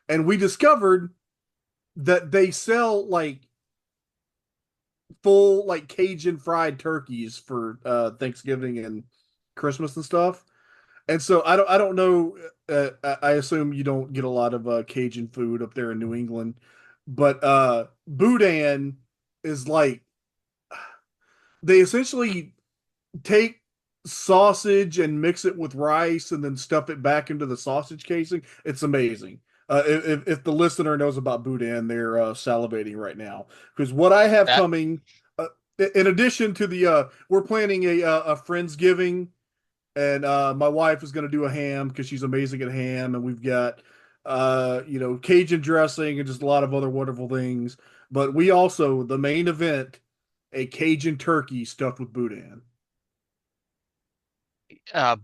and we discovered that they sell like full like Cajun fried turkeys for Thanksgiving and Christmas and stuff. And so I don't know. I assume you don't get a lot of Cajun food up there in New England, but boudin is like they essentially take sausage and mix it with rice and then stuff it back into the sausage casing. It's amazing. If the listener knows about boudin, they're salivating right now, because what I have coming, in addition to the we're planning a Friendsgiving. And my wife is going to do a ham because she's amazing at ham. And we've got, Cajun dressing and just a lot of other wonderful things. But we also, the main event, a Cajun turkey stuffed with boudin.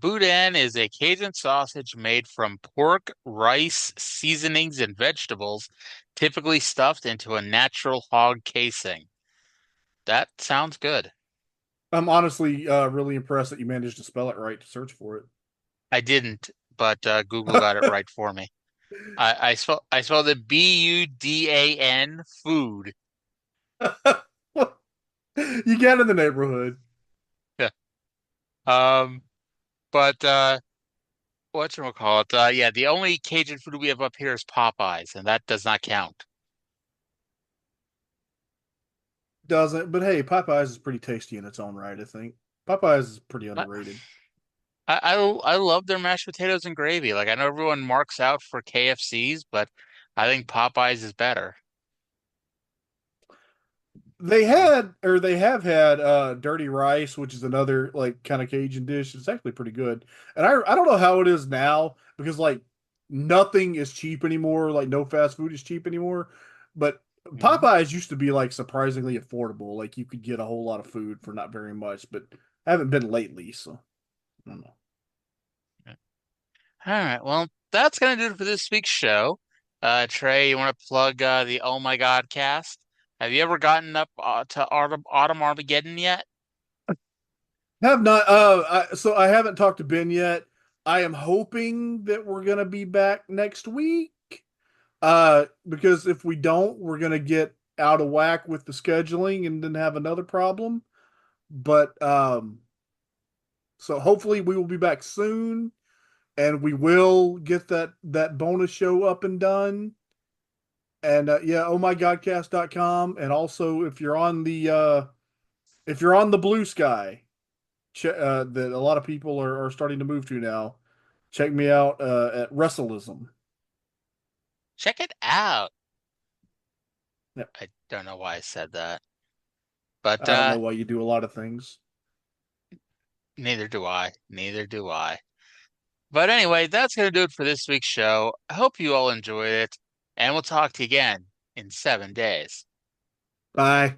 Boudin is a Cajun sausage made from pork, rice, seasonings, and vegetables, typically stuffed into a natural hog casing. That sounds good. I'm honestly really impressed that you managed to spell it right to search for it. I didn't, but Google got it right for me. I spelled it Budan, food. You get in the neighborhood. Yeah. Um, but whatchamacallit? Yeah, the only Cajun food we have up here is Popeyes, and that does not count. Doesn't, but hey, Popeyes is pretty tasty in its own right, I think. Popeyes is pretty But underrated. I love their mashed potatoes and gravy. Like I know everyone marks out for KFC's, but I think Popeyes is better. They have had dirty rice, which is another like kind of Cajun dish. It's actually pretty good. And I don't know how it is now because like nothing is cheap anymore, like no fast food is cheap anymore. But Mhm. Popeyes used to be like surprisingly affordable. Like you could get a whole lot of food for not very much, but I haven't been lately, so I don't know. All right, well, that's gonna do it for this week's show. Trey, you want to plug the Oh My God cast? Have you ever gotten up to Autumn Armageddon yet? Have not so I haven't talked to Ben yet. I am hoping that we're gonna be back next week. Because if we don't, we're gonna get out of whack with the scheduling and then have another problem. But so hopefully we will be back soon and we will get that bonus show up and done. And yeah, ohmygodcast.com. And also if you're on the blue sky, that a lot of people are starting to move to now, check me out at Wrestleism. Check it out. Yep. I don't know why I said that, but I don't know why you do a lot of things. neither do I. Neither do I. But anyway, that's gonna do it for this week's show. I hope you all enjoyed it, and we'll talk to you again in 7 days. Bye.